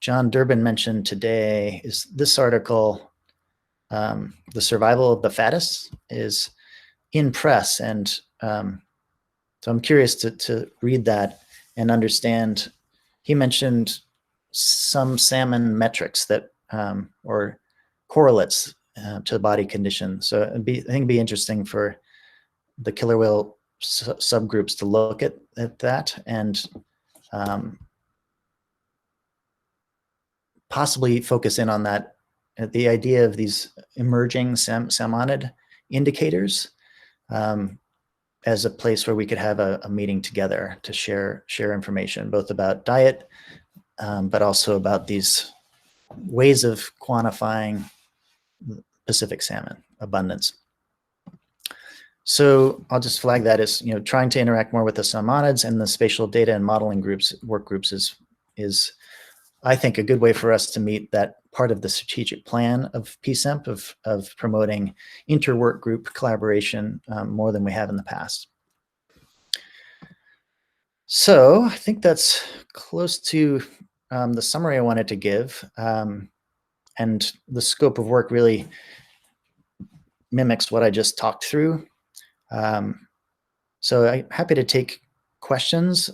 John Durbin mentioned today is this article, The Survival of the Fattest, is in press. And so I'm curious to read that and understand. He mentioned some salmon metrics that, or correlates to body condition. So I think it'd be interesting for the killer whale subgroups to look at that and possibly focus in on that, the idea of these emerging salmonid indicators as a place where we could have a meeting together to share information, both about diet, but also about these ways of quantifying Pacific salmon abundance. So I'll just flag that as, trying to interact more with the salmonids, and the spatial data and modeling work groups is I think a good way for us to meet that part of the strategic plan of PSEMP of promoting inter-work group collaboration more than we have in the past. So I think that's close to the summary I wanted to give. And the scope of work really mimics what I just talked through. So I'm happy to take questions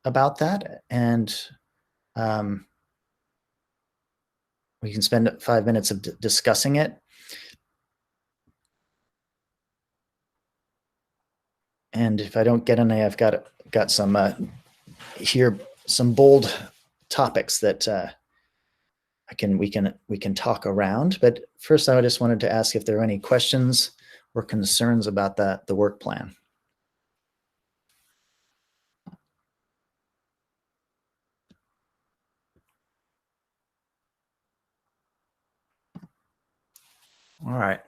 about that, and we can spend 5 minutes of discussing it. And if I don't get any, I've got some here, some bold topics that we can talk around. But first, I just wanted to ask if there are any questions or concerns about the work plan. All right.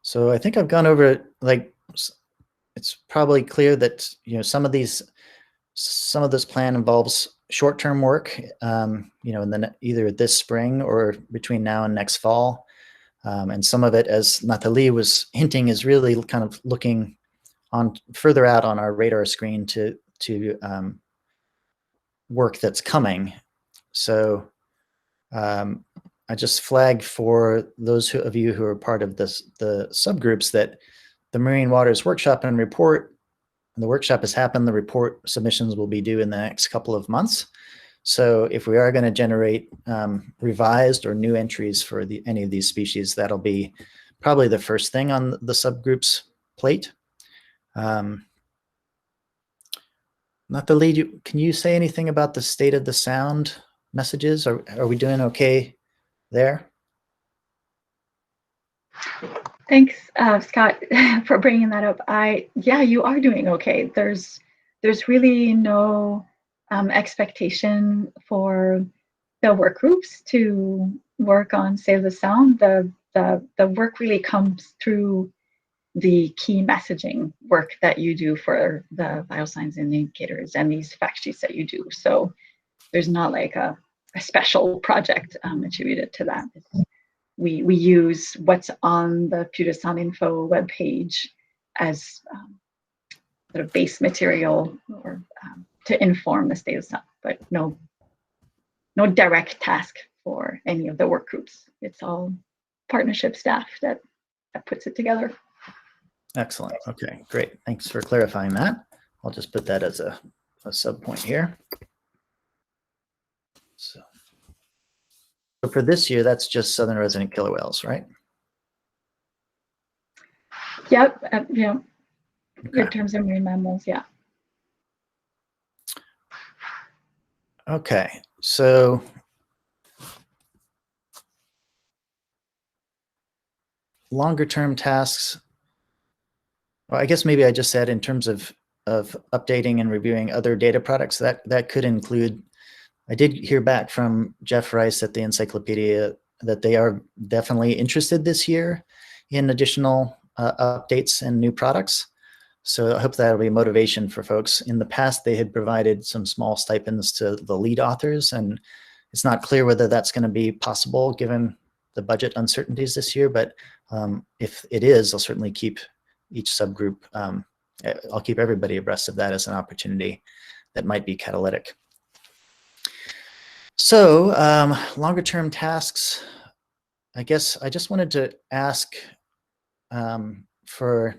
So I think I've gone over, like, it's probably clear that some of this plan involves short-term work, and then either this spring or between now and next fall, and some of it, as Nathalie was hinting, is really kind of looking on further out on our radar screen to work that's coming. So I just flag for those of you who are part of the subgroups that the Marine Waters Workshop and Report, the workshop has happened, the report submissions will be due in the next couple of months. So if we are going to generate revised or new entries for any of these species, that'll be probably the first thing on the subgroup's plate. Nathalie, can you say anything about the state of the sound messages? Are we doing okay there? Thanks, Scott, for bringing that up. Yeah, you are doing okay. There's really no expectation for the work groups to work on Save the Sound. The work really comes through the key messaging work that you do for the vital signs and indicators and these fact sheets that you do. So there's not like a special project attributed to that. We use what's on the Puget Sound Info webpage as sort of base material or to inform the state of SEMP, but no direct task for any of the work groups. It's all partnership staff that puts it together. Excellent. Okay, great. Thanks for clarifying that. I'll just put that as a sub point here. So for this year, that's just southern resident killer whales, right? Yep. Yeah. Okay. In terms of marine mammals, yeah. Okay, so longer term tasks. Well, I guess maybe I just said in terms of updating and reviewing other data products, that could include. I did hear back from Jeff Rice at the Encyclopedia that they are definitely interested this year in additional updates and new products. So I hope that'll be a motivation for folks. In the past, they had provided some small stipends to the lead authors, and it's not clear whether that's going to be possible given the budget uncertainties this year. But if it is, I'll certainly keep each subgroup. I'll keep everybody abreast of that as an opportunity that might be catalytic. So longer term tasks, I guess I just wanted to ask for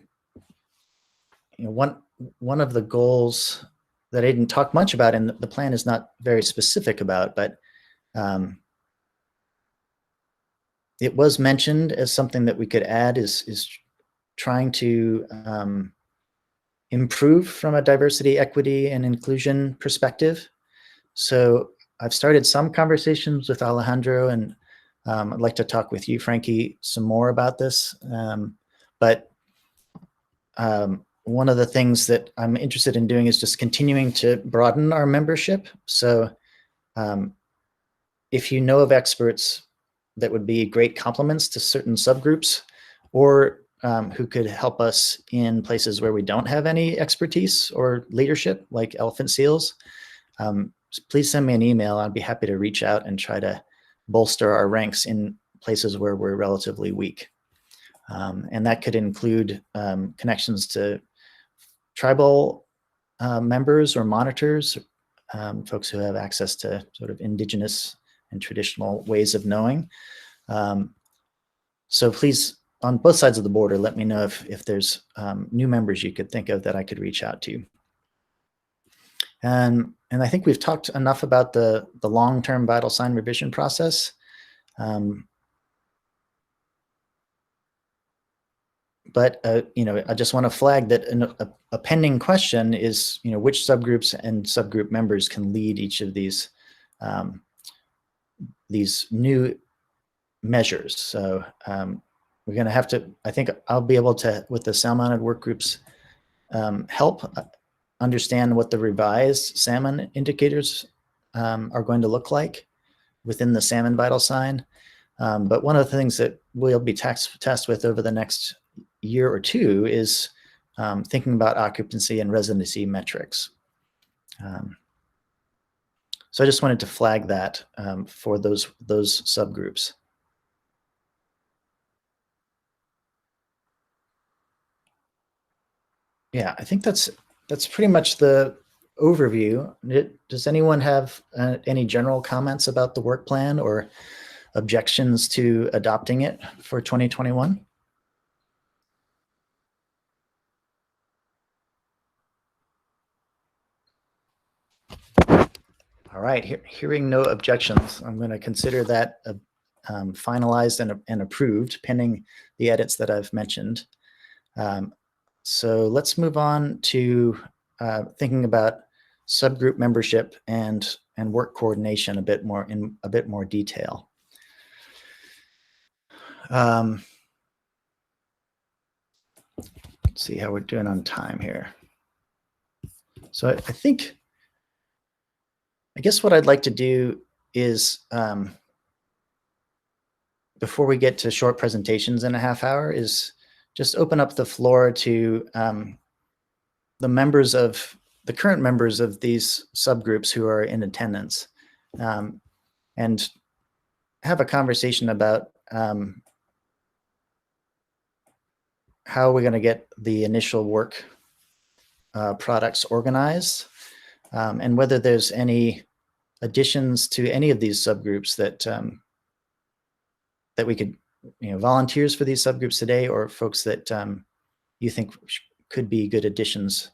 one of the goals that I didn't talk much about, and the plan is not very specific about, but it was mentioned as something that we could add is trying to improve from a diversity, equity, and inclusion perspective. So I've started some conversations with Alejandro, and I'd like to talk with you, Frankie, some more about this. But one of the things that I'm interested in doing is just continuing to broaden our membership. So if you know of experts that would be great complements to certain subgroups, or who could help us in places where we don't have any expertise or leadership, like elephant seals, please send me an email. I'd be happy to reach out and try to bolster our ranks in places where we're relatively weak. And that could include connections to tribal members or monitors, folks who have access to sort of indigenous and traditional ways of knowing. So please, on both sides of the border, let me know if there's new members you could think of that I could reach out to. And I think we've talked enough about the long-term vital sign revision process. But I just want to flag that a pending question is, which subgroups and subgroup members can lead each of these new measures. So we're going to have to. I think I'll be able to, with the sound-mounted work groups, help understand what the revised salmon indicators are going to look like within the salmon vital sign. But one of the things that we'll be tasked with over the next year or two is thinking about occupancy and residency metrics. So I just wanted to flag that for those subgroups. Yeah, I think that's pretty much the overview. Does anyone have any general comments about the work plan or objections to adopting it for 2021? All right, hearing no objections, I'm going to consider that finalized and approved, pending the edits that I've mentioned. So let's move on to thinking about subgroup membership and work coordination in a bit more detail. Let's see how we're doing on time here. So I guess what I'd like to do is, before we get to short presentations in a half hour, is just open up the floor to the current members of these subgroups who are in attendance, and have a conversation about how we're going to get the initial work products organized, and whether there's any additions to any of these subgroups that that we could, volunteers for these subgroups today, or folks that you think could be good additions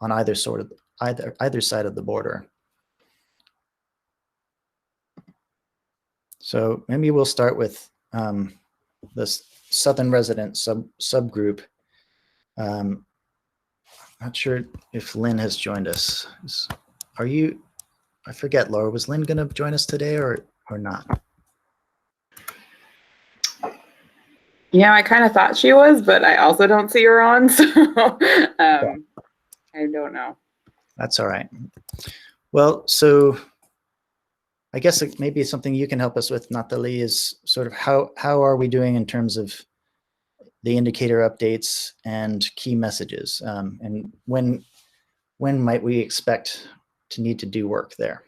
on either side of the border. So maybe we'll start with this Southern resident subgroup. Not sure if Lynn has joined us. Are you? I forget, Laura. Was Lynn going to join us today or not? Yeah, I kind of thought she was, but I also don't see her on, so I don't know. That's all right. Well, so I guess it may be something you can help us with, Nathalie, is sort of how are we doing in terms of the indicator updates and key messages, and when might we expect to need to do work there?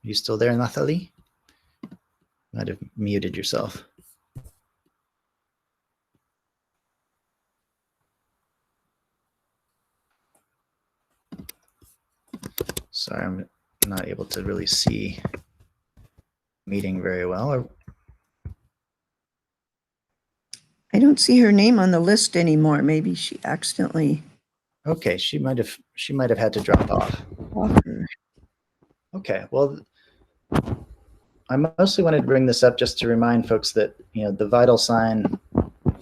Are you still there, Nathalie? Might have muted yourself. Sorry, I'm not able to really see meeting very well. I don't see her name on the list anymore. Maybe she accidentally. Okay, she might have had to drop off. Okay, well, I mostly wanted to bring this up just to remind folks that the vital sign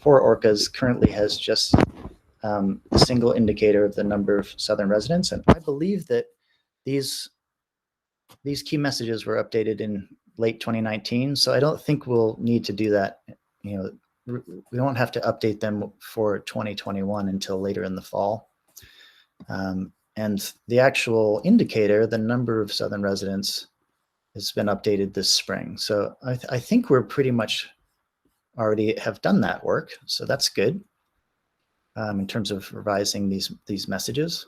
for orcas currently has just a single indicator of the number of southern residents, and I believe that these key messages were updated in late 2019, so I don't think we'll need to do that. We don't have to update them for 2021 until later in the fall. And the actual indicator, the number of southern residents, has been updated this spring. So I think we're pretty much already have done that work. So that's good in terms of revising these messages.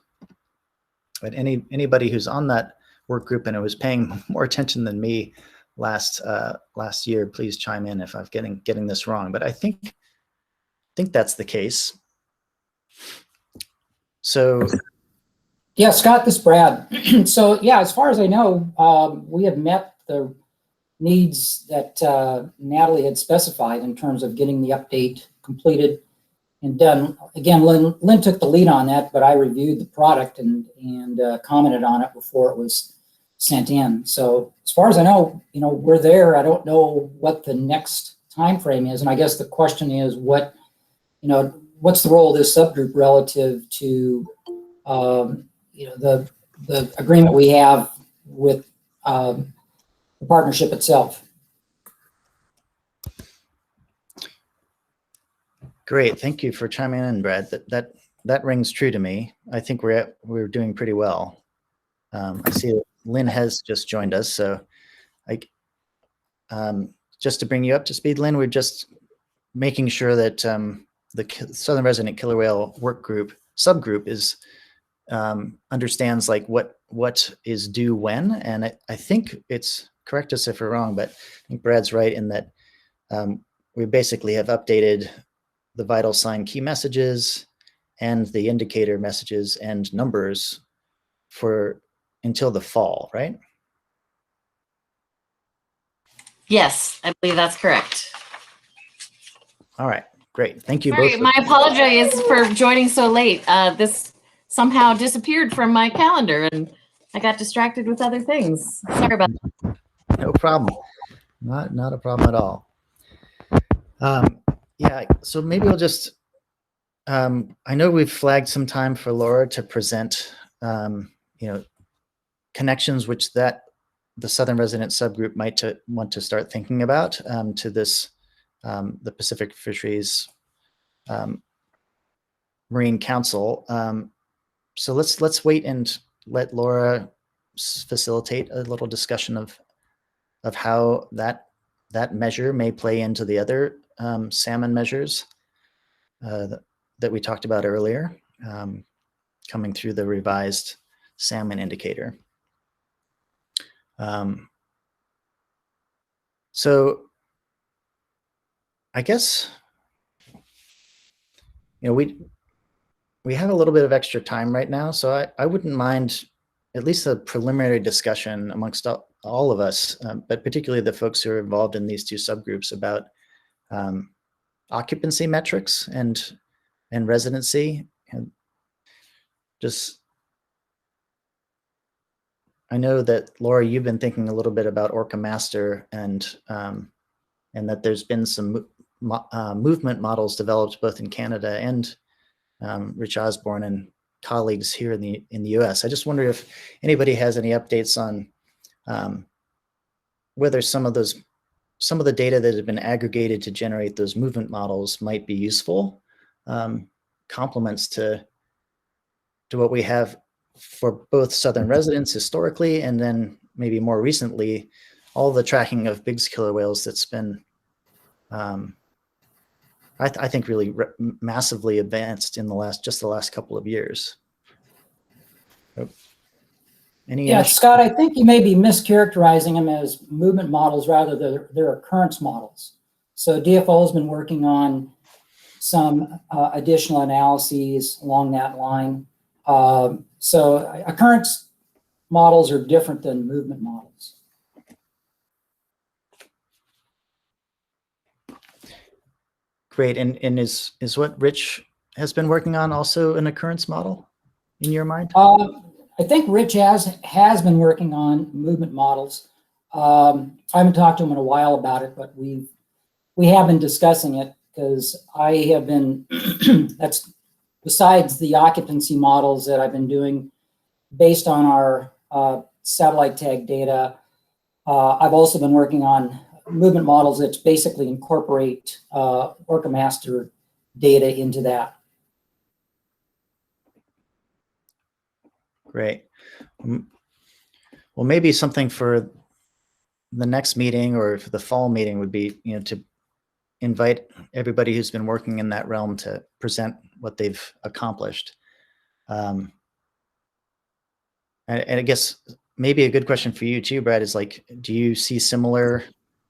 But anybody who's on that work group and who was paying more attention than me last year, please chime in if I'm getting this wrong. But I think that's the case. So. Yeah, Scott, this is Brad. So yeah, as far as I know, we have met the needs that Natalie had specified in terms of getting the update completed and done. Again, Lynn took the lead on that, but I reviewed the product and commented on it before it was sent in. So as far as I know, we're there. I don't know what the next time frame is, and I guess the question is what's the role of this subgroup relative to the agreement we have with the partnership itself. Great, thank you for chiming in, Brad. That rings true to me. I think we're doing pretty well. I see that Lynn has just joined us, so just to bring you up to speed, Lynn, we're just making sure that the Southern Resident Killer Whale Work Group subgroup is understands like what is due when, and I think it's, correct us if we're wrong, but I think Brad's right in that we basically have updated the vital sign key messages and the indicator messages and numbers for until the fall, right? Yes, I believe that's correct. All right, great. Thank you Sorry, both. my apologies for joining so late. This somehow disappeared from my calendar and I got distracted with other things. Sorry about that. No problem. Not a problem at all. Yeah, so maybe we'll just, I know we've flagged some time for Laura to present, connections which the Southern Resident subgroup might want to start thinking about to this, the Pacific Fisheries Marine Council. So let's wait and let Laura facilitate a little discussion of how that measure may play into the other salmon measures that we talked about earlier, coming through the revised salmon indicator. So I guess, we have a little bit of extra time right now, so I wouldn't mind at least a preliminary discussion amongst all of us, but particularly the folks who are involved in these two subgroups about occupancy metrics and residency. And just, I know that Laura, you've been thinking a little bit about Orca Master and that there's been some movement models developed both in Canada and Rich Osborne and colleagues here in the U.S. I just wonder if anybody has any updates on whether some of the data that have been aggregated to generate those movement models might be useful complements to what we have for both southern residents historically, and then maybe more recently, all the tracking of big killer whales that's been I think really massively advanced in the last couple of years. Yeah, Scott, I think you may be mischaracterizing them as movement models rather than they're occurrence models. So DFO has been working on some additional analyses along that line. So occurrence models are different than movement models. Great, and is what Rich has been working on also an occurrence model in your mind? I think Rich has been working on movement models. I haven't talked to him in a while about it, but we have been discussing it because I have been, that's besides the occupancy models that I've been doing based on our satellite tag data, I've also been working on movement models that basically incorporate Orca Master data into that. Great. Well, maybe something for the next meeting or for the fall meeting would be, to invite everybody who's been working in that realm to present what they've accomplished. And I guess maybe a good question for you too, Brad, is like, do you see similar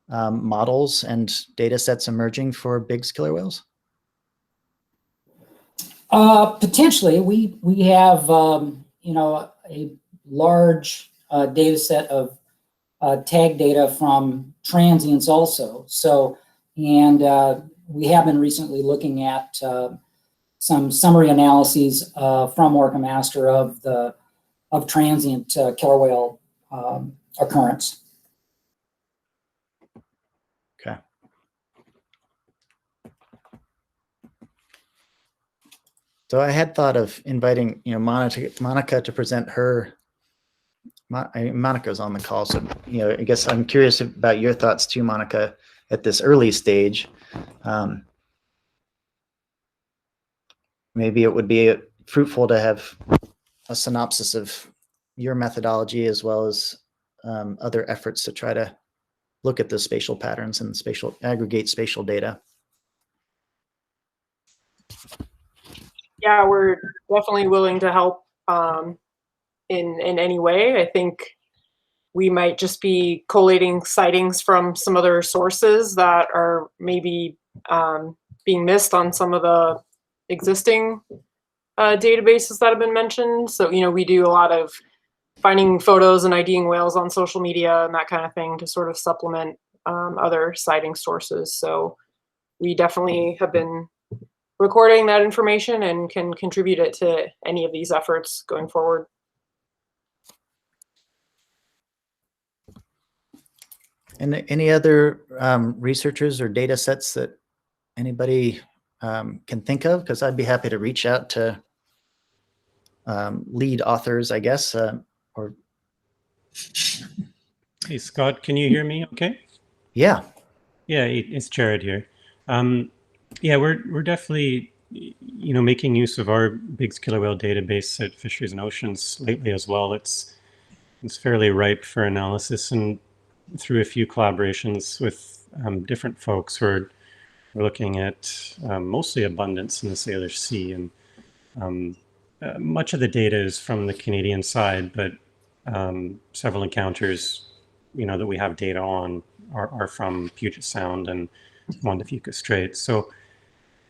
models and data sets emerging for big killer whales? Potentially, we have a large data set of tag data from transients also. So, and we have been recently looking at some summary analyses from Orca Master of transient killer whale occurrence. Okay. So I had thought of inviting, Monica to present her. Monica's on the call, so I guess I'm curious about your thoughts too, Monica, at this early stage. Maybe it would be fruitful to have a synopsis of your methodology as well as other efforts to try to look at the spatial patterns and aggregate spatial data. Yeah, we're definitely willing to help in any way. I think we might just be collating sightings from some other sources that are maybe being missed on some of the existing databases that have been mentioned. So, we do a lot of finding photos and IDing whales on social media and that kind of thing to sort of supplement other sighting sources. So we definitely have been recording that information and can contribute it to any of these efforts going forward. And any other researchers or data sets that anybody can think of? Because I'd be happy to reach out to lead authors, I guess, or. Hey, Scott, can you hear me okay? Yeah. Yeah, it's Jared here. Yeah, we're definitely, making use of our big killer whale database at Fisheries and Oceans lately as well. It's fairly ripe for analysis, and through a few collaborations with different folks we're looking at mostly abundance in the Salish Sea, and much of the data is from the Canadian side, but several encounters that we have data on are from Puget Sound and Juan de Fuca Strait. So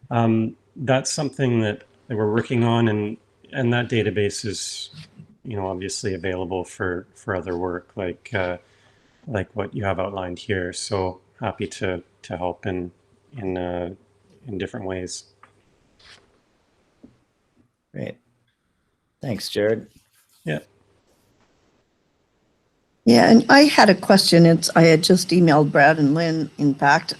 that's something that we're working on, and that database is, obviously available for other work like what you have outlined here. So happy to help in different ways. Great. Thanks, Jared. Yeah. Yeah, and I had a question. I had just emailed Brad and Lynn, in fact.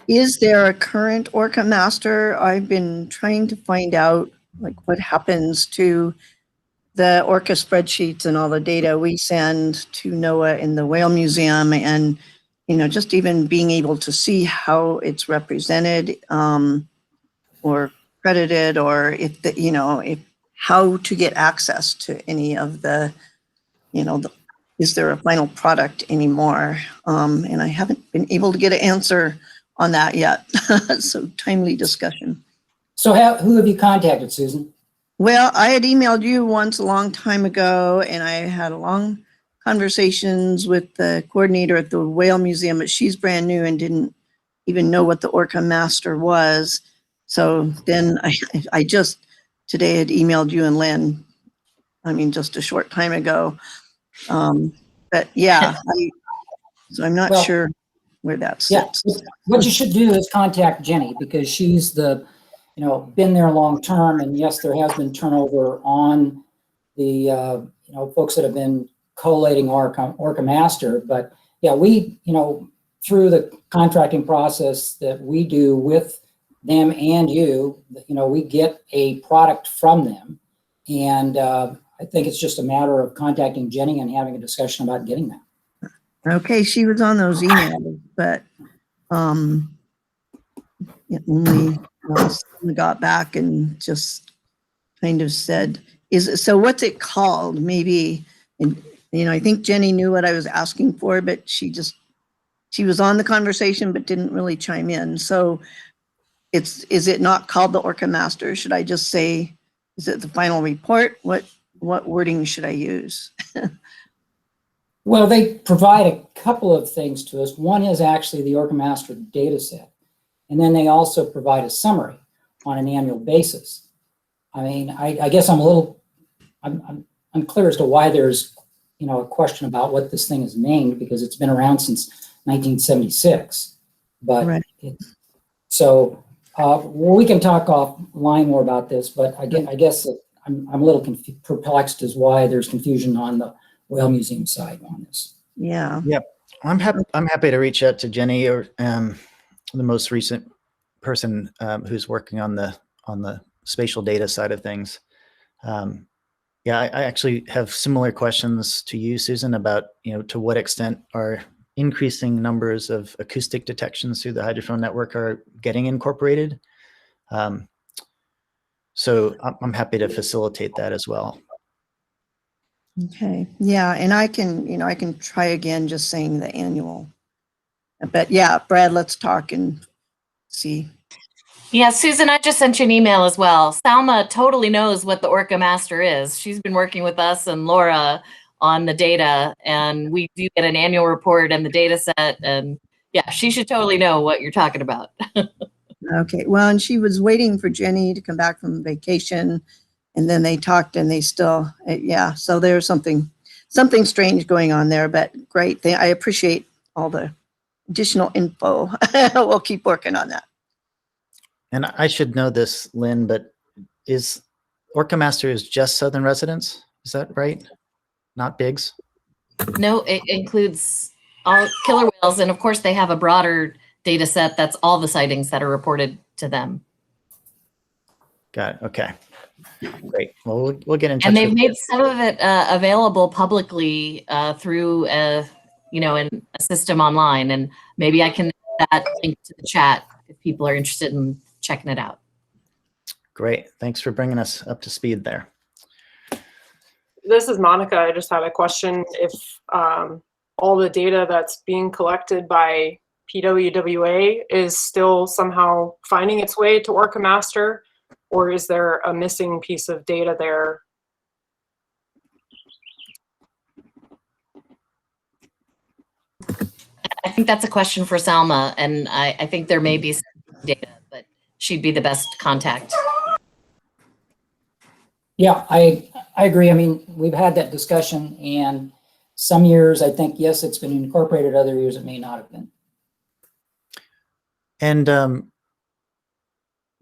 Is there a current Orca master? I've been trying to find out what happens to the Orca spreadsheets and all the data we send to NOAA in the Whale Museum, and just even being able to see how it's represented or credited, or if how to get access to any of the, is there a final product anymore? And I haven't been able to get an answer on that yet. So timely discussion. So who have you contacted, Susan? Well, I had emailed you once a long time ago, and I had long conversations with the coordinator at the Whale Museum, but she's brand new and didn't even know what the Orca master was. So then I just today had emailed you and Lynn, just a short time ago. But yeah, so I'm not sure where that sits. Yeah, what you should do is contact Jenny, because she's been there long term, and yes, there has been turnover on the folks that have been collating Orca master. But yeah, we through the contracting process that we do with them and we get a product from them, and I think it's just a matter of contacting Jenny and having a discussion about getting that. Okay, she was on those emails, but only got back and just kind of said, so what's it called? Maybe, and I think Jenny knew what I was asking for, but she was on the conversation but didn't really chime in. So is it not called the Orca Master? Should I just say, is it the final report? What wording should I use? Well, they provide a couple of things to us. One is actually the Orca Master data set. And then they also provide a summary on an annual basis. I guess I'm unclear as to why there's, a question about what this thing is named, because it's been around since 1976. But right. We can talk offline more about this, but I guess I'm a little perplexed as why there's confusion on the Whale Museum side on this. Yeah. Yep. I'm happy to reach out to Jenny, or the most recent person who's working on the spatial data side of things. I actually have similar questions to you, Susan, about to what extent are increasing numbers of acoustic detections through the hydrophone network are getting incorporated. So I'm happy to facilitate that as well. Okay. Yeah, and I can try again, just saying the annual. But yeah, Brad, let's talk and see. Yeah, Susan, I just sent you an email as well. Salma totally knows what the Orca Master is. She's been working with us and Laura on the data, and we do get an annual report and the data set, and yeah, she should totally know what you're talking about. Okay. Well, and she was waiting for Jenny to come back from vacation, and then they talked, and they still, so there's something strange going on there, but great. I appreciate all the additional info. We'll keep working on that. And I should know this, Lynn, but is Orca Master is just southern residents? Is that right? Not bigs? No, it includes all killer whales, and of course they have a broader data set that's all the sightings that are reported to them. Got it. Okay. Great. Well, we'll get in touch. And they've made some of it available publicly through in a system online, and maybe I can add that link to the chat if people are interested in checking it out. Great. Thanks for bringing us up to speed there. This is Monica. I just had a question. If all the data that's being collected by PWWA is still somehow finding its way to Orca Master, or is there a missing piece of data there? I think that's a question for Salma, and I think there may be some data, but she'd be the best contact. Yeah, I agree. I mean, we've had that discussion, and some years I think, yes, it's been incorporated, other years it may not have been. And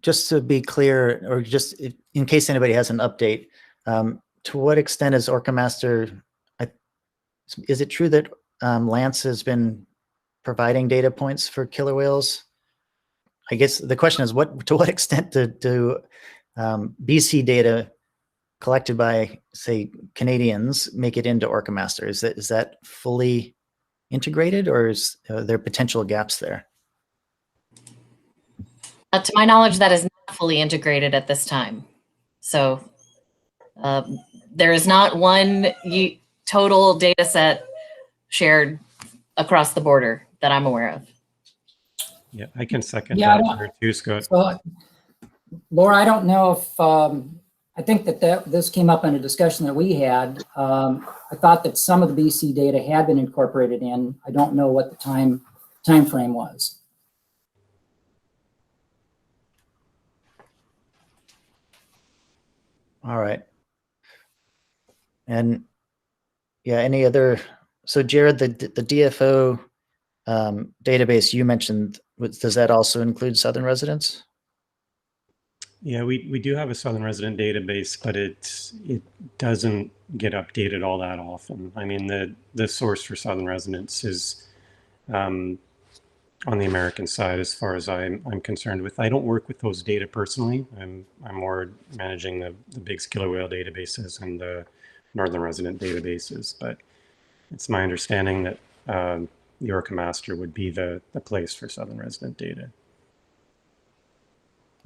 just to be clear, or just in case anybody has an update, to what extent is OrcaMaster, is it true that Lance has been providing data points for killer whales? I guess the question is, to what extent do BC data collected by, say, Canadians make it into OrcaMaster? Is that fully integrated, or is there potential gaps there? To my knowledge, that is not fully integrated at this time. So there is not one total data set shared across the border that I'm aware of. Yeah, I can second Yeah, that there too, Scott. So, Laura, I don't know if, I think that this came up in a discussion that we had. I thought that some of the BC data had been incorporated in. I don't know what the time frame was. All right. And yeah, any other, so Jared, the DFO database you mentioned, does that also include Southern residents? Yeah, we do have a Southern resident database, but it doesn't get updated all that often. I mean, the source for Southern residents is on the American side, as far as I'm concerned with. I don't work with those data personally. I'm more managing the big killer whale databases and the Northern resident databases, but it's my understanding that the OrcaMaster would be the place for Southern resident data.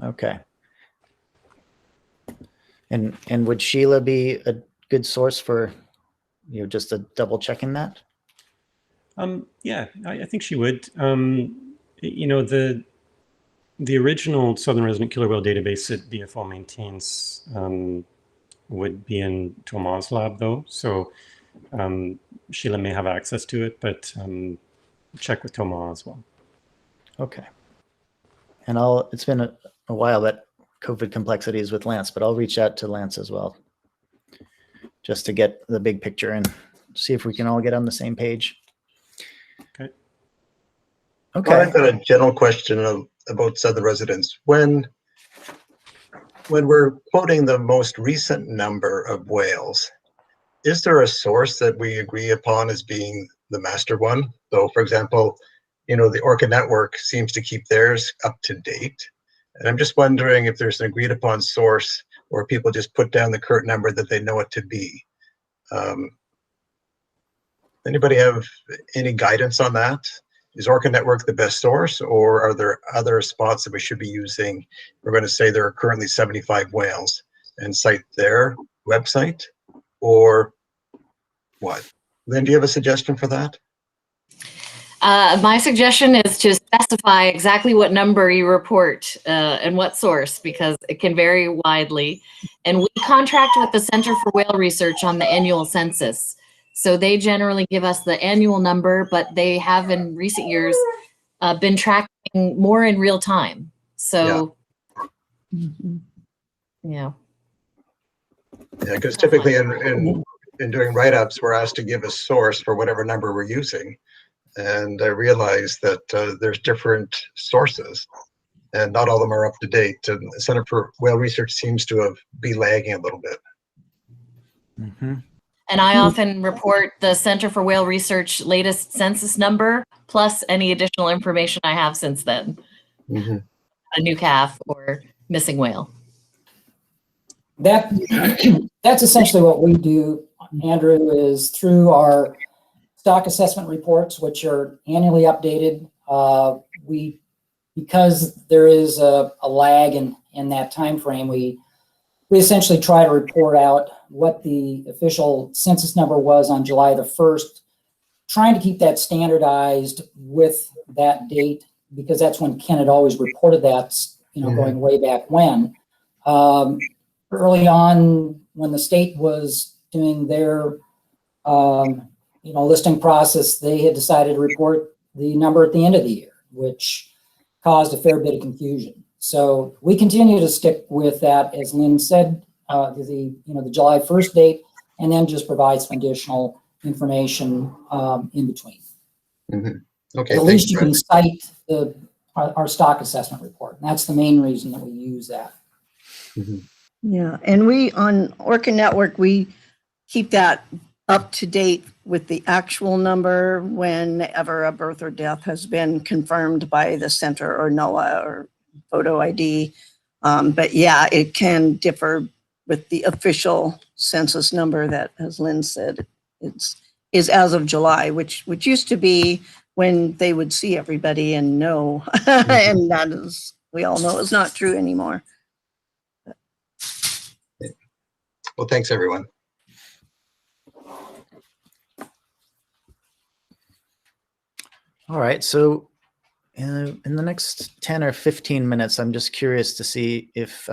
Okay. And would Sheila be a good source for, just a double checking that? Yeah, I think she would. The original Southern resident killer whale database that DFO maintains would be in Thomas' lab, though. So Sheila may have access to it, but check with Thomas as well. Okay. And it's been a while, but COVID complexities with Lance, but I'll reach out to Lance as well, just to get the big picture and see if we can all get on the same page. Okay. Okay. Well, I've got a general question about Southern residents. When we're quoting the most recent number of whales, is there a source that we agree upon as being the master one? So, for example, the Orca Network seems to keep theirs up to date. And I'm just wondering if there's an agreed upon source, or people just put down the current number that they know it to be. Anybody have any guidance on that? Is Orca Network the best source, or are there other spots that we should be using? We're going to say there are currently 75 whales and cite their website, or what? Lynn, do you have a suggestion for that? My suggestion is to specify exactly what number you report and what source, because it can vary widely. And we contract with the Center for Whale Research on the annual census. So they generally give us the annual number, but they have in recent years been tracking more in real time. So, yeah. Yeah, because typically in doing write-ups, we're asked to give a source for whatever number we're using. And I realize that there's different sources, and not all of them are up to date. And the Center for Whale Research seems to be lagging a little bit. Mm-hmm. And I often report the Center for Whale Research latest census number, plus any additional information I have since then. Mm-hmm. A new calf or missing whale. That's essentially what we do, Andrew, is through our stock assessment reports, which are annually updated. Because there is a lag in that time frame, we essentially try to report out what the official census number was on July the 1st, trying to keep that standardized with that date, because that's when Ken had always reported that, going way back when. Early on, when the state was doing their listing process, they had decided to report the number at the end of the year, which caused a fair bit of confusion. So we continue to stick with that, as Lynn said, the July 1st date, and then just provide some additional information in between. Mm-hmm. Okay. At least you can cite our stock assessment report. And that's the main reason that we use that. Mm-hmm. Yeah, and we on Orca Network, we keep that up to date with the actual number whenever a birth or death has been confirmed by the center or NOAA or photo ID. But yeah, it can differ with the official census number that, as Lynn said, is as of July, which used to be when they would see everybody and know, and that is, we all know, is not true anymore. Well, thanks, everyone. All right. So in the next 10 or 15 minutes, I'm just curious to see if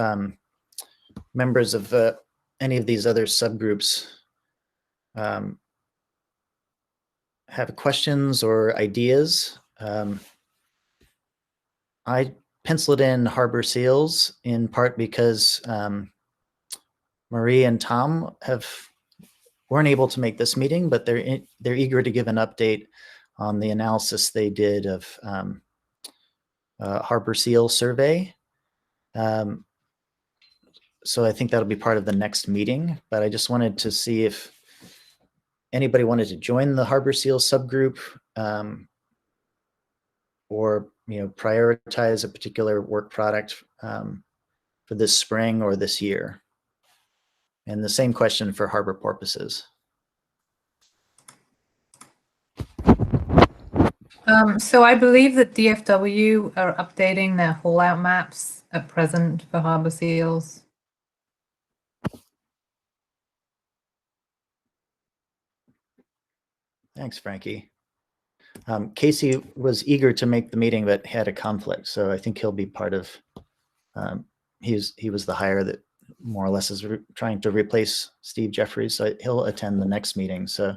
members of any of these other subgroups have questions or ideas. I penciled in harbor seals in part because Marie and Tom weren't able to make this meeting, but they're eager to give an update on the analysis they did of harbor seal survey. So I think that'll be part of the next meeting, but I just wanted to see if anybody wanted to join the harbor seal subgroup or prioritize a particular work product for this spring or this year. And the same question for harbor porpoises. So I believe that DFW are updating their haul-out maps at present for harbor seals. Thanks, Frankie. Casey was eager to make the meeting, but had a conflict. So I think he'll be part of, he was the hire that more or less is trying to replace Steve Jeffries. So he'll attend the next meeting. So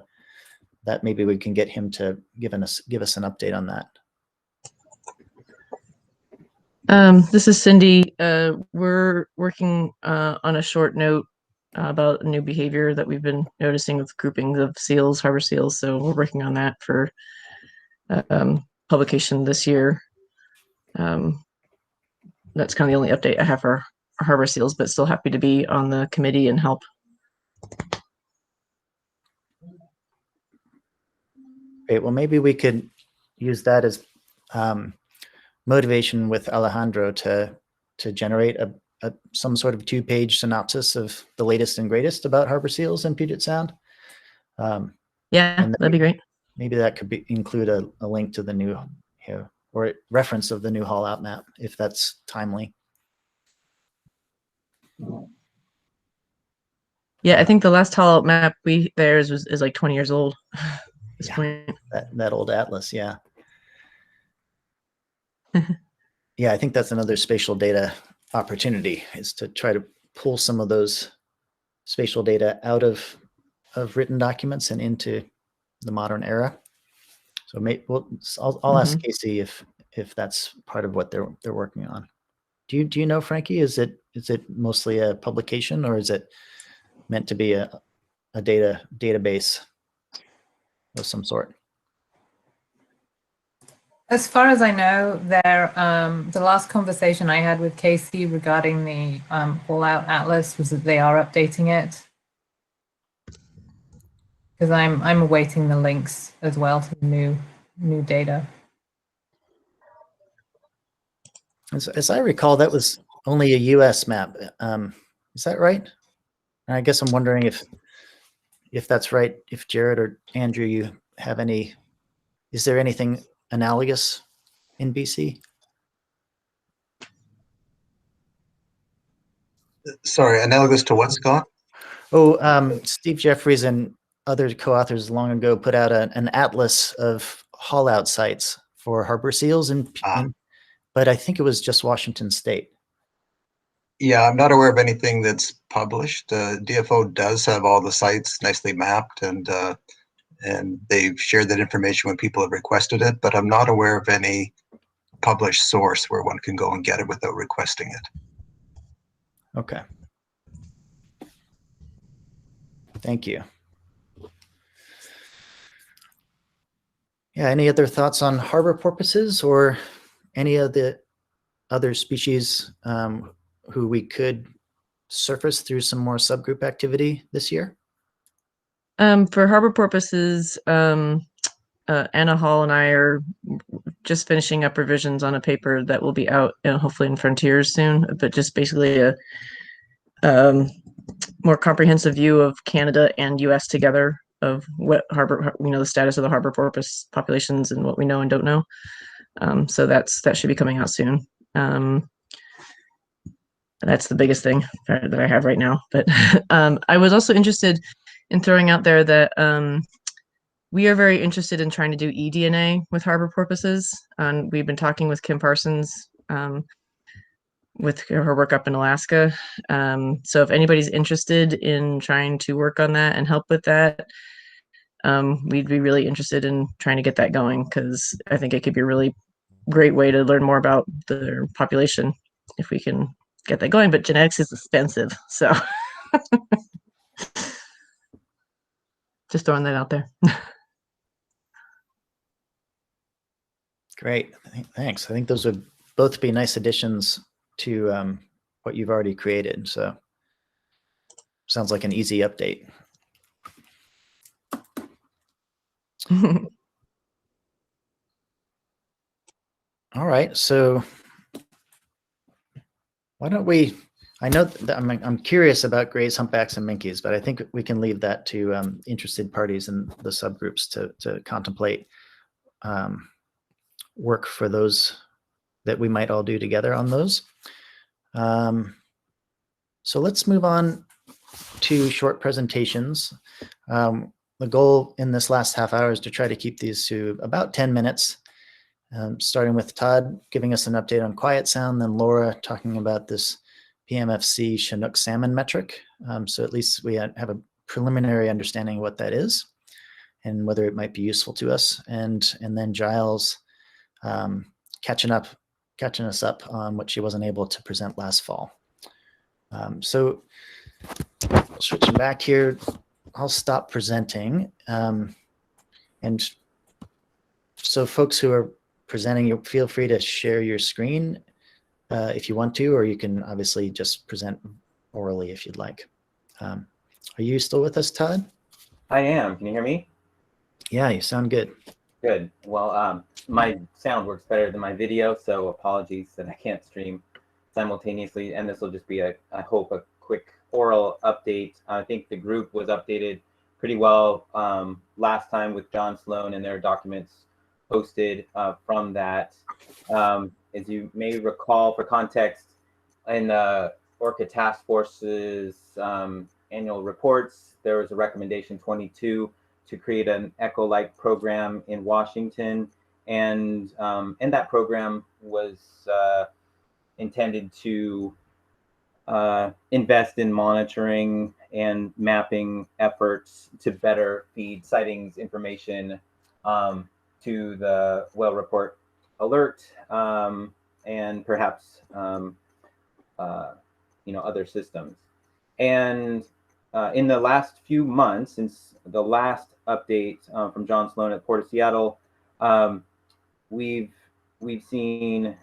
that maybe we can get him to give us an update on that. This is Cindy. We're working on a short note about new behavior that we've been noticing with groupings of seals, harbor seals. So we're working on that for publication this year. That's kind of the only update I have for harbor seals, but still happy to be on the committee and help. Great. Well, maybe we could use that as motivation with Alejandro to generate some sort of 2-page synopsis of the latest and greatest about harbor seals in Puget Sound. Yeah, that'd be great. Maybe that could include a link to the new, or reference of the new haul out map, if that's timely. Yeah, I think the last haul out map theirs is like 20 years old at this point. That old atlas, yeah. Yeah, I think that's another spatial data opportunity, is to try to pull some of those spatial data out of written documents and into the modern era. So I'll ask Casey if that's part of what they're working on. Do you know, Frankie? Is it mostly a publication, or is it meant to be a database of some sort? As far as I know, the last conversation I had with Casey regarding the haul-out atlas was that they are updating it. Because I'm awaiting the links as well to the new data. As I recall, that was only a U.S. map. Is that right? And I guess I'm wondering if that's right. If Jared or Andrew, you have any? Is there anything analogous in BC? Sorry, analogous to what, Scott? Oh, Steve Jeffries and other co-authors long ago put out an atlas of haul-out sites for harbor seals, but I think it was just Washington State. Yeah, I'm not aware of anything that's published. DFO does have all the sites nicely mapped, and and they've shared that information when people have requested it, but I'm not aware of any published source where one can go and get it without requesting it. Okay. Thank you. Yeah, any other thoughts on harbor porpoises or any of the other species who we could surface through some more subgroup activity this year? For harbor porpoises, Anna Hall and I are just finishing up revisions on a paper that will be out hopefully in Frontiers soon, but just basically a more comprehensive view of Canada and US together of what harbor, the status of the harbor porpoise populations and what we know and don't know. So that should be coming out soon. That's the biggest thing that I have right now. But I was also interested in throwing out there that we are very interested in trying to do eDNA with harbor porpoises. We've been talking with Kim Parsons with her work up in Alaska. So if anybody's interested in trying to work on that and help with that, we'd be really interested in trying to get that going, because I think it could be a really great way to learn more about the population if we can get that going. But genetics is expensive, so just throwing that out there. Great, thanks. I think those would both be nice additions to what you've already created. So sounds like an easy update. All right, so why don't we, I know that I'm curious about grays, humpbacks, and minkies, but I think we can leave that to interested parties and the subgroups to contemplate work for those that we might all do together on those. So let's move on to short presentations. The goal in this last half hour is to try to keep these to about 10 minutes, starting with Todd giving us an update on quiet sound, then Laura talking about this PMFC Chinook salmon metric. So at least we have a preliminary understanding of what that is and whether it might be useful to us. And then Giles catching us up on what she wasn't able to present last fall. So switching back here, I'll stop presenting. And so folks who are presenting, you feel free to share your screen if you want to, or you can obviously just present orally if you'd like. Are you still with us, Todd? I am. Can you hear me? Yeah, you sound good. Good. Well, my sound works better than my video, so apologies that I can't stream simultaneously. And this will just be, I hope, a quick oral update. I think the group was updated pretty well last time with John Sloan and their documents posted from that. As you may recall, for context, in the Orca Task Force's annual reports, there was a recommendation 22 to create an eco-like program in Washington, and that program was intended to invest in monitoring and mapping efforts to better feed sightings information to the whale report alert and perhaps other systems. And in the last few months, since the last update from John Sloan at Port of Seattle, we've seen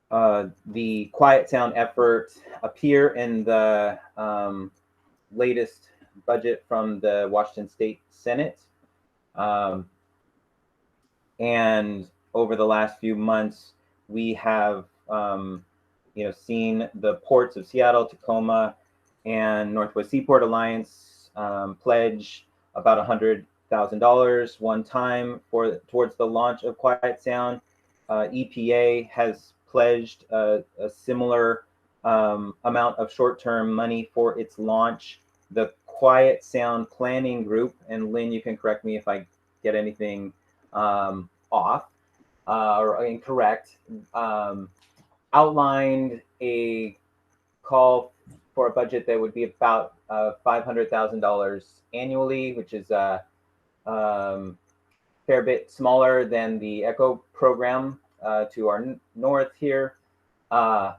the quiet sound effort appear in the latest budget from the Washington State Senate. And over the last few months, we have seen the ports of Seattle, Tacoma, and Northwest Seaport Alliance pledge about $100,000 one time towards the launch of Quiet Sound. EPA has pledged a similar amount of short-term money for its launch. The Quiet Sound Planning Group, and Lynn, you can correct me if I get anything off or incorrect, outlined a call for a budget that would be about $500,000 annually, which is a fair bit smaller than the ECHO program to our north here. The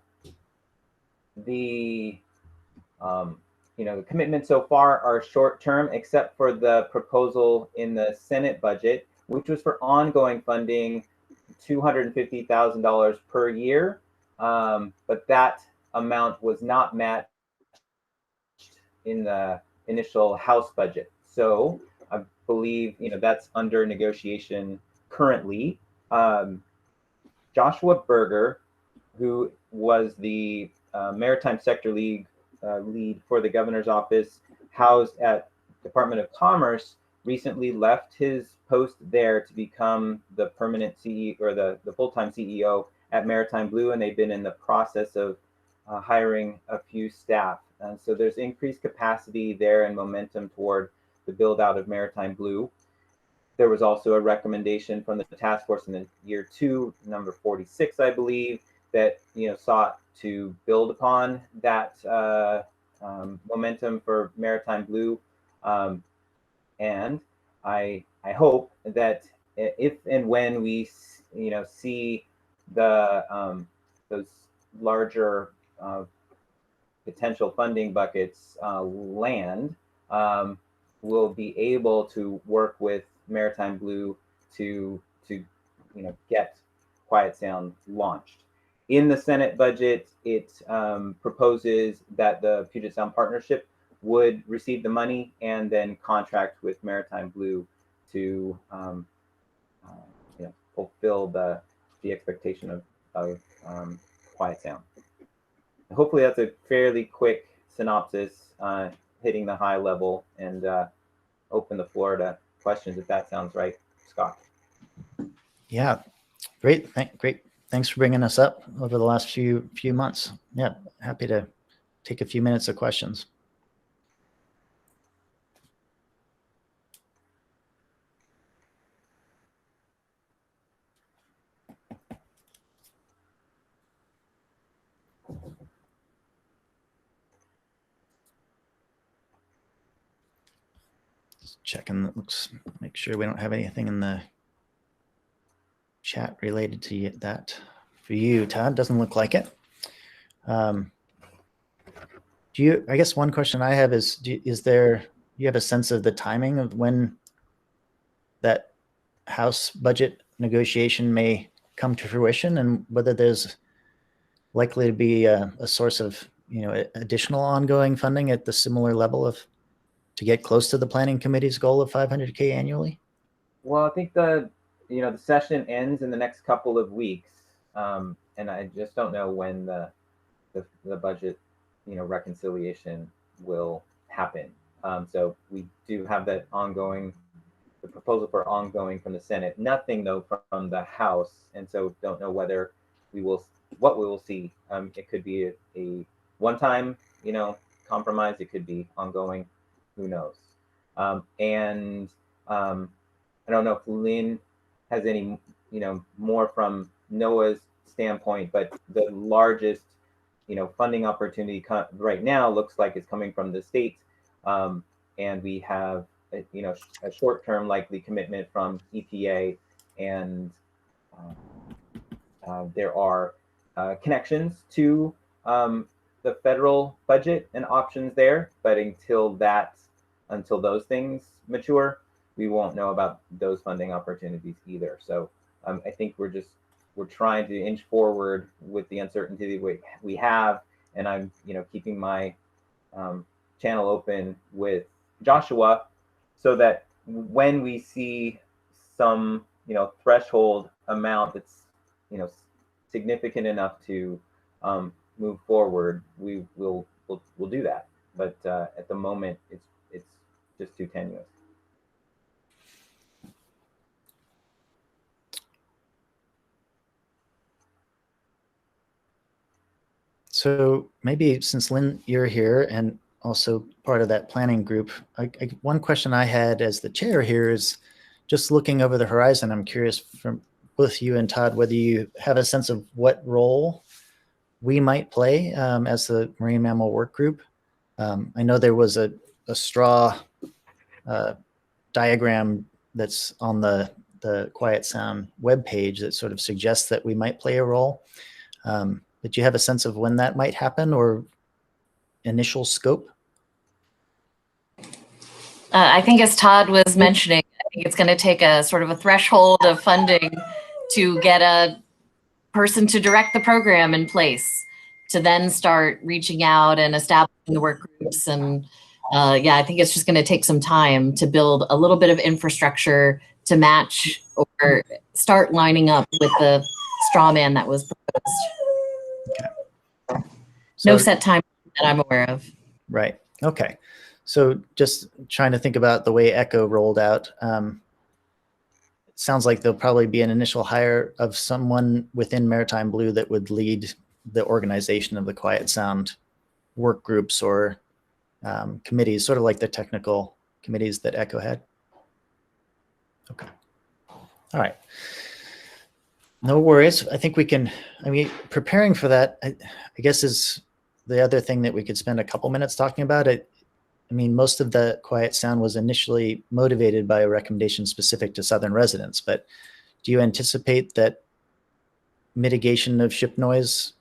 the commitments so far are short term, except for the proposal in the Senate budget, which was for ongoing funding, $250,000 per year. But that amount was not matched in the initial House budget. So I believe that's under negotiation currently. Joshua Berger, who was the Maritime Sector League lead for the governor's office housed at Department of Commerce, recently left his post there to become the permanent CEO or the full-time CEO at Maritime Blue, and they've been in the process of hiring a few staff. And so there's increased capacity there and momentum toward the build out of Maritime Blue. There was also a recommendation from the task force in the year 2, number 46, I believe, that sought to build upon that momentum for Maritime Blue, and I hope that if and when we see the those larger potential funding buckets land, we'll be able to work with Maritime Blue to get Quiet Sound launched. In the Senate budget, it proposes that the Puget Sound Partnership would receive the money and then contract with Maritime Blue to fulfill the expectation of Quiet Sound. Hopefully that's a fairly quick synopsis, hitting the high level, and open the floor to questions if that sounds right, Scott. Yeah, great. Great. Thanks for bringing us up over the last few months. Yeah, happy to take a few minutes of questions. Just checking, make sure we don't have anything in the chat related to that for you, Todd. Doesn't look like it. I guess one question I have is, do you have a sense of the timing of when that House budget negotiation may come to fruition, and whether there's likely to be a source of additional ongoing funding at the similar level to get close to the planning committee's goal of $500K annually? Well, I think the session ends in the next couple of weeks, and I just don't know when the budget reconciliation will happen. So we do have that ongoing, the proposal for ongoing from the Senate. Nothing though from the House, and so don't know whether what we will see. It could be a one-time compromise. It could be ongoing. Who knows? And I don't know if Lynn has any, more from NOAA's standpoint, but the largest, funding opportunity right now looks like it's coming from the states, and we have, a short-term likely commitment from EPA, and there are connections to the federal budget and options there, but until those things mature, we won't know about those funding opportunities either. So I think we're trying to inch forward with the uncertainty we have, and I'm keeping my channel open with Joshua so that when we see some threshold amount that's significant enough to move forward, we'll do that. But at the moment, it's just too tenuous. So maybe since Lynn, you're here and also part of that planning group, one question I had as the chair here is just looking over the horizon. I'm curious from both you and Todd whether you have a sense of what role we might play as the Marine Mammal Work Group I know there was a straw diagram that's on the Quiet Sound webpage that sort of suggests that we might play a role. But do you have a sense of when that might happen or initial scope? I think as Todd was mentioning, I think it's going to take a sort of a threshold of funding to get a person to direct the program in place, to then start reaching out and establishing the work groups. And yeah, I think it's just going to take some time to build a little bit of infrastructure to match or start lining up with the straw man that was proposed. Okay. No So, set time that I'm aware of. right. Okay. So just trying to think about the way ECHO rolled out. It sounds like there'll probably be an initial hire of someone within Maritime Blue that would lead the organization of the Quiet Sound work groups or committees, sort of like the technical committees that ECHO had. Okay. All right. No worries. I think we can, I mean, preparing for that, I guess is the other thing that we could spend a couple minutes talking about. I mean, most of the Quiet Sound was initially motivated by a recommendation specific to Southern residents, but do you anticipate that mitigation of ship noise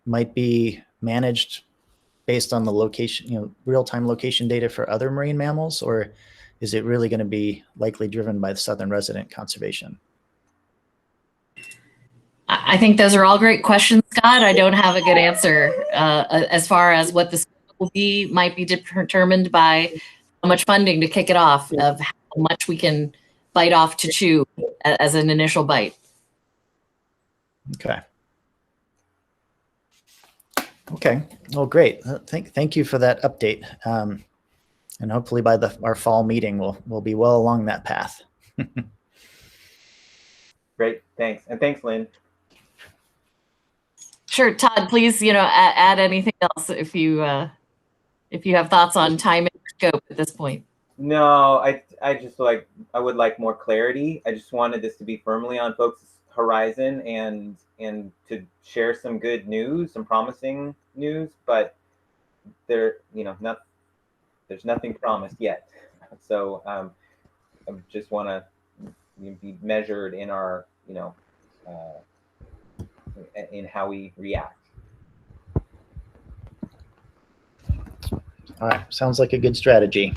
might be managed based on the location, you know, real-time location data for other marine mammals, or is it really going to be likely driven by the Southern resident conservation? I think those are all great questions, Scott. I don't have a good answer as far as what the scope will be. Might be determined by how much funding to kick it off, of how much we can bite off to chew as an initial bite. Okay. Okay. Well, great. Thank you for that update. And hopefully by our fall meeting, we'll be well along that path. Great. Thanks. And thanks, Lynn. Sure, Todd, please, add anything else if you have thoughts on time and scope at this point. No, I just I would like more clarity. I just wanted this to be firmly on folks' horizon and to share some good news, some promising news, but there's nothing promised yet. So I just want to be measured in our, in how we react. All right. Sounds like a good strategy.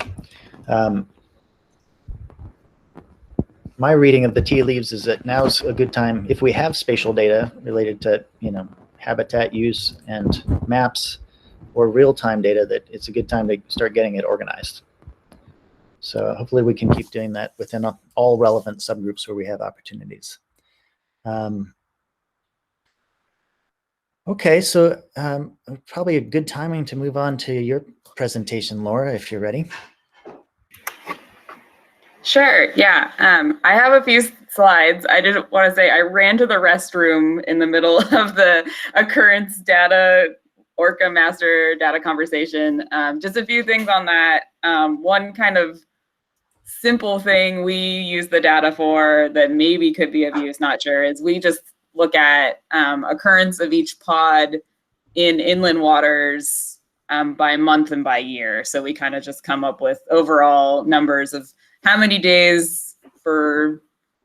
My reading of the tea leaves is that now's a good time, if we have spatial data related to, habitat use and maps or real-time data, that it's a good time to start getting it organized. So hopefully we can keep doing that within all relevant subgroups where we have opportunities. Okay, so probably a good timing to move on to your presentation, Laura, if you're ready. Sure, yeah. I have a few slides. I just want to say I ran to the restroom in the middle of the occurrence data, Orca master data conversation. Just a few things on that. One kind of simple thing we use the data for that maybe could be of use, not sure, is we just look at occurrence of each pod in inland waters by month and by year. So we kind of just come up with overall numbers of how many days for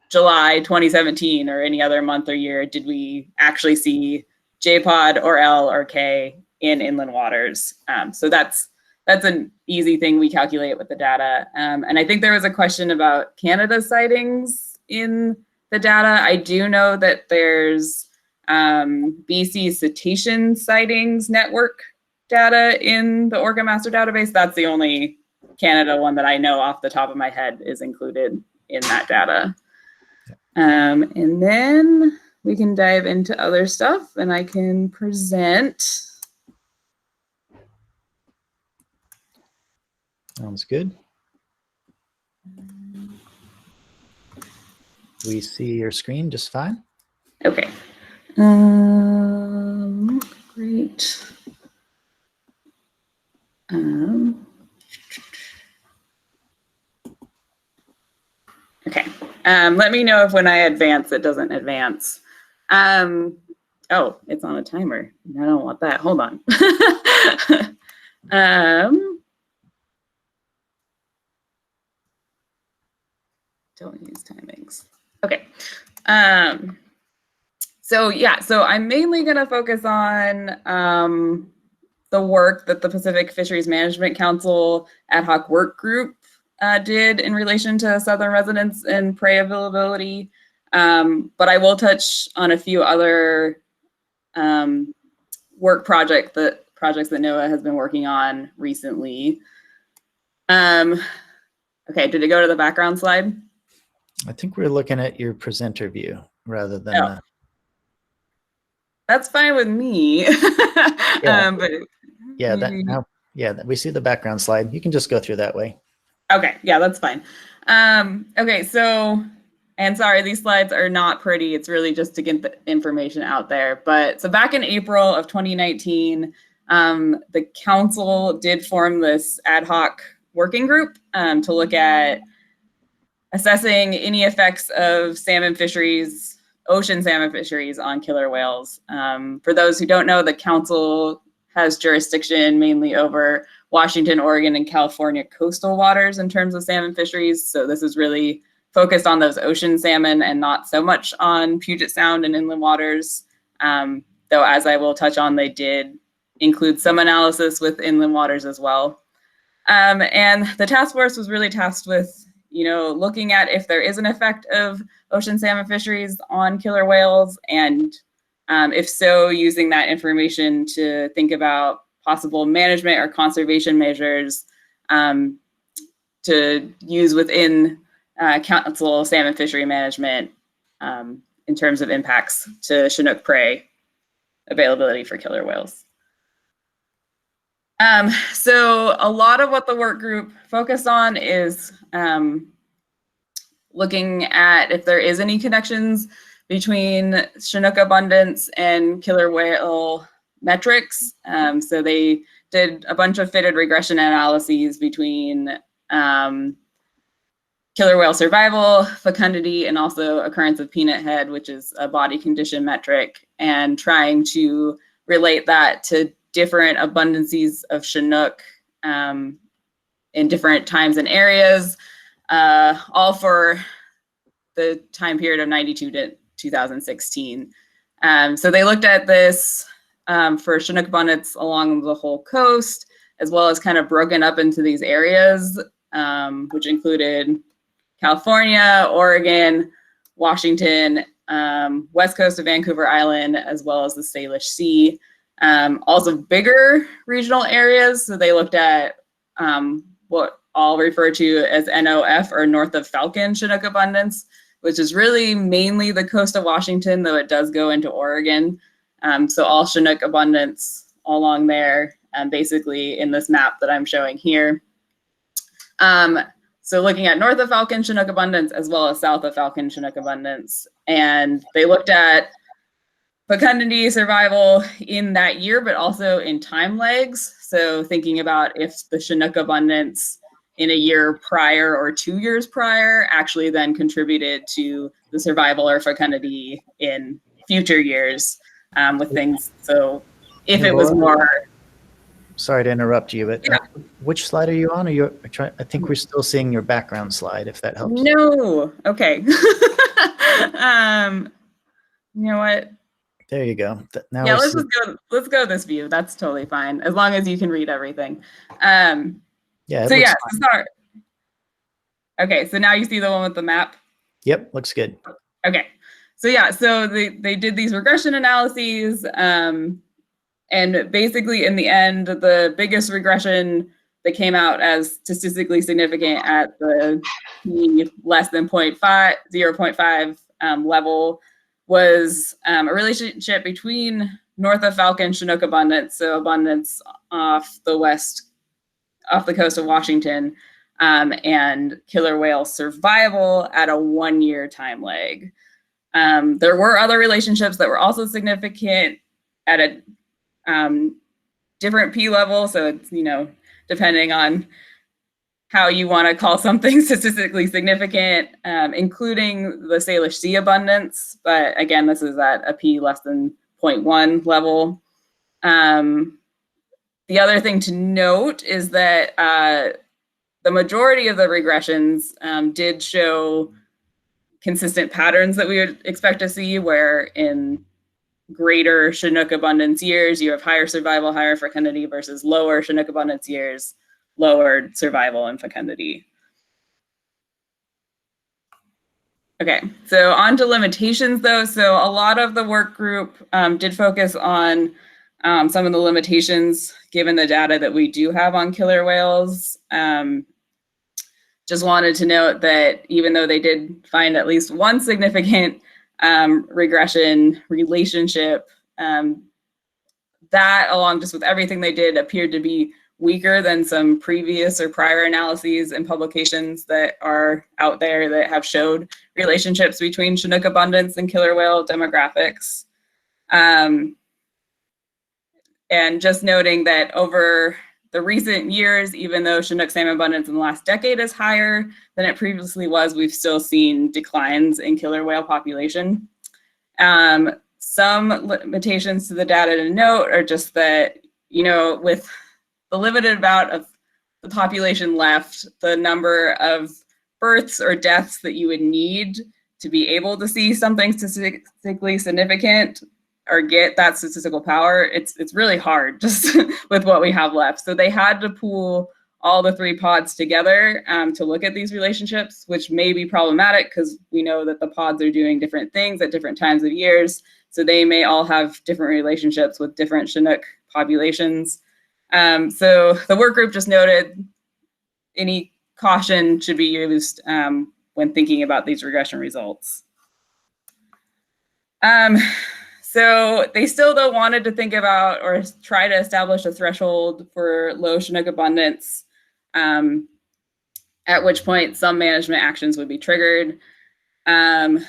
July 2017 or any other month or year did we actually see J-pod or L or K in inland waters. So that's an easy thing we calculate with the data. And I think there was a question about Canada sightings in the data. I do know that there's BC cetacean sightings network data in the Orca master database. That's the only Canada one that I know off the top of my head is included in that data. And then we can dive into other stuff and I can present. Sounds good. We see your screen just fine. Okay. Great. Okay. Let me know if when I advance, it doesn't advance. Oh, it's on a timer. I don't want that. Hold on. Don't use timings. Okay. So yeah, so I'm mainly going to focus on the work that the Pacific Fisheries Management Council Ad Hoc Work Group did in relation to southern residents and prey availability. But I will touch on a few other work projects that NOAA has been working on recently. Okay, did it go to the background slide? I think we're looking at your presenter view rather than. That's fine with me. Yeah. But Yeah, that now. Yeah, we see the background slide. You can just go through that way. Okay, yeah, that's fine. Okay, so, and sorry, these slides are not pretty. It's really just to get the information out there. But so back in April of 2019, the council did form this ad hoc working group to look at assessing any effects of salmon fisheries, ocean salmon fisheries on killer whales. For those who don't know, the council has jurisdiction mainly over Washington, Oregon, and California coastal waters in terms of salmon fisheries. So this is really focused on those ocean salmon and not so much on Puget Sound and inland waters. Though, as I will touch on, they did include some analysis with inland waters as well. And the task force was really tasked with, looking at if there is an effect of ocean salmon fisheries on killer whales, and if so, using that information to think about possible management or conservation measures to use within council salmon fishery management in terms of impacts to Chinook prey availability for killer whales. So a lot of what the work group focused on is looking at if there is any connections between Chinook abundance and killer whale metrics. So they did a bunch of fitted regression analyses between killer whale survival, fecundity, and also occurrence of peanut head, which is a body condition metric, and trying to relate that to different abundances of Chinook in different times and areas, all for the time period of 92 to 2016. So they looked at this for Chinook abundance along the whole coast, as well as kind of broken up into these areas, which included California, Oregon, Washington, west coast of Vancouver Island, as well as the Salish Sea. Also bigger regional areas. So they looked at what I'll refer to as NOF, or north of Falcon Chinook abundance, which is really mainly the coast of Washington, though it does go into Oregon. So all Chinook abundance all along there, basically in this map that I'm showing here. So looking at north of Falcon Chinook abundance as well as south of Falcon Chinook abundance. And they looked at fecundity survival in that year, but also in time lags. So thinking about if the Chinook abundance in a year prior or 2 years prior actually then contributed to the survival or fecundity in future years with things. So if it was more. Sorry to interrupt you, but yeah. Which slide are you on? I think we're still seeing your background slide, if that helps. No. Okay. You know what? There you go. Now yeah, let's go this view. That's totally fine, as long as you can read everything. Yeah. So yeah, sorry. Okay, so now you see the one with the map? Yep, looks good. Okay. So yeah, so they did these regression analyses, and basically in the end, the biggest regression that came out as statistically significant at the less than 0.5 level was a relationship between north of Falcon Chinook abundance, so abundance off the coast of Washington, and killer whale survival at a 1 year time lag. There were other relationships that were also significant at a different P level. So it's, depending on how you want to call something statistically significant, including the Salish Sea abundance. But again, this is at a P less than 0.1 level. The other thing to note is that the majority of the regressions did show consistent patterns that we would expect to see, where in greater Chinook abundance years, you have higher survival, higher fecundity, versus lower Chinook abundance years, lower survival and fecundity. Okay, so on to limitations though. So a lot of the work group did focus on some of the limitations given the data that we do have on killer whales. Just wanted to note that even though they did find at least one significant regression relationship, that along just with everything they did appeared to be weaker than some previous or prior analyses and publications that are out there that have showed relationships between Chinook abundance and killer whale demographics. And just noting that over the recent years, even though Chinook salmon abundance in the last decade is higher than it previously was, we've still seen declines in killer whale population. Some limitations to the data to note are just that, you know, with the limited amount of the population left, the number of births or deaths that you would need to be able to see something statistically significant or get that statistical power, it's really hard just with what we have left. So they had to pool all the 3 pods together to look at these relationships, which may be problematic because we know that the pods are doing different things at different times of years. So they may all have different relationships with different Chinook populations. So the work group just noted any caution should be used when thinking about these regression results. So they still though wanted to think about or try to establish a threshold for low Chinook abundance, at which point some management actions would be triggered. And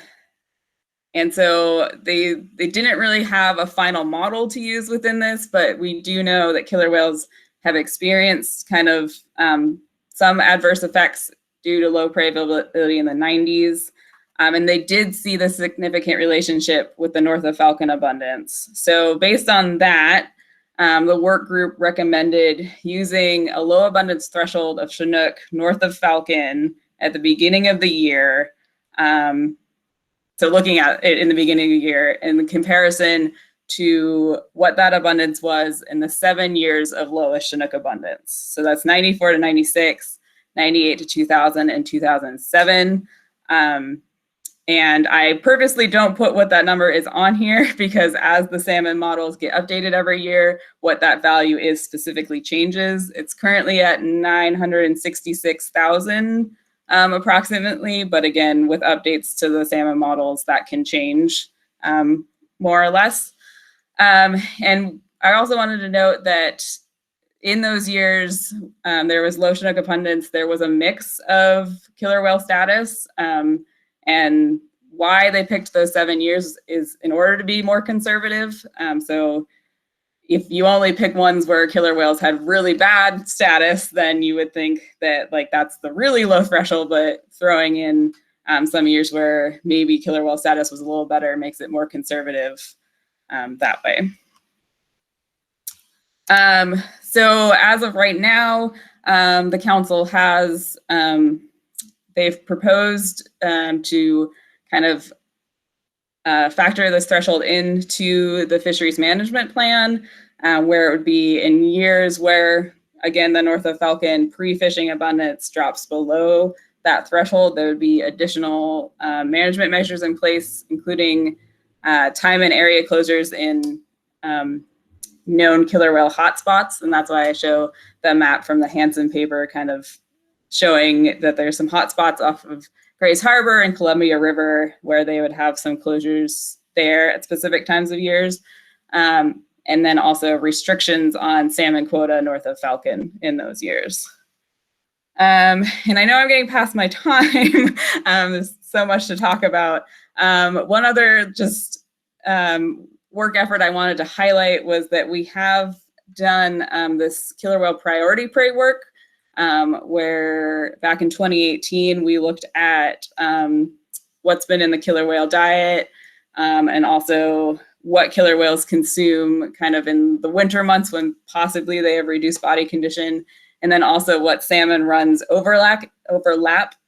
so they didn't really have a final model to use within this, but we do know that killer whales have experienced kind of some adverse effects due to low prey availability in the 90s. And they did see the significant relationship with the north of Falcon abundance. So based on that, the work group recommended using a low abundance threshold of Chinook north of Falcon at the beginning of the year. So looking at it in the beginning of the year in the comparison to what that abundance was in the 7 years of lowest Chinook abundance. So that's 94 to 96, 98 to 2000, and 2007. And I purposely don't put what that number is on here because as the salmon models get updated every year, what that value is specifically changes. It's currently at 966,000 approximately, but again, with updates to the salmon models, that can change more or less. And I also wanted to note that in those years, there was low Chinook abundance, there was a mix of killer whale status, and why they picked those 7 years is in order to be more conservative. So if you only pick ones where killer whales had really bad status, then you would think that like that's the really low threshold, but throwing in some years where maybe killer whale status was a little better makes it more conservative that way. So as of right now, the council has, they've proposed to kind of factor this threshold into the fisheries management plan, where it would be in years where, again, the north of Falcon pre-fishing abundance drops below that threshold. There would be additional management measures in place, including time and area closures in known killer whale hotspots. And that's why I show the map from the Hansen paper kind of showing that there's some hotspots off of Grays Harbor and Columbia River where they would have some closures there at specific times of years. And then also restrictions on salmon quota north of Falcon in those years. And I know I'm getting past my time. There's so much to talk about. One other just work effort I wanted to highlight was that we have done this killer whale priority prey work, where back in 2018, we looked at what's been in the killer whale diet, and also what killer whales consume kind of in the winter months when possibly they have reduced body condition, and then also what salmon runs overlap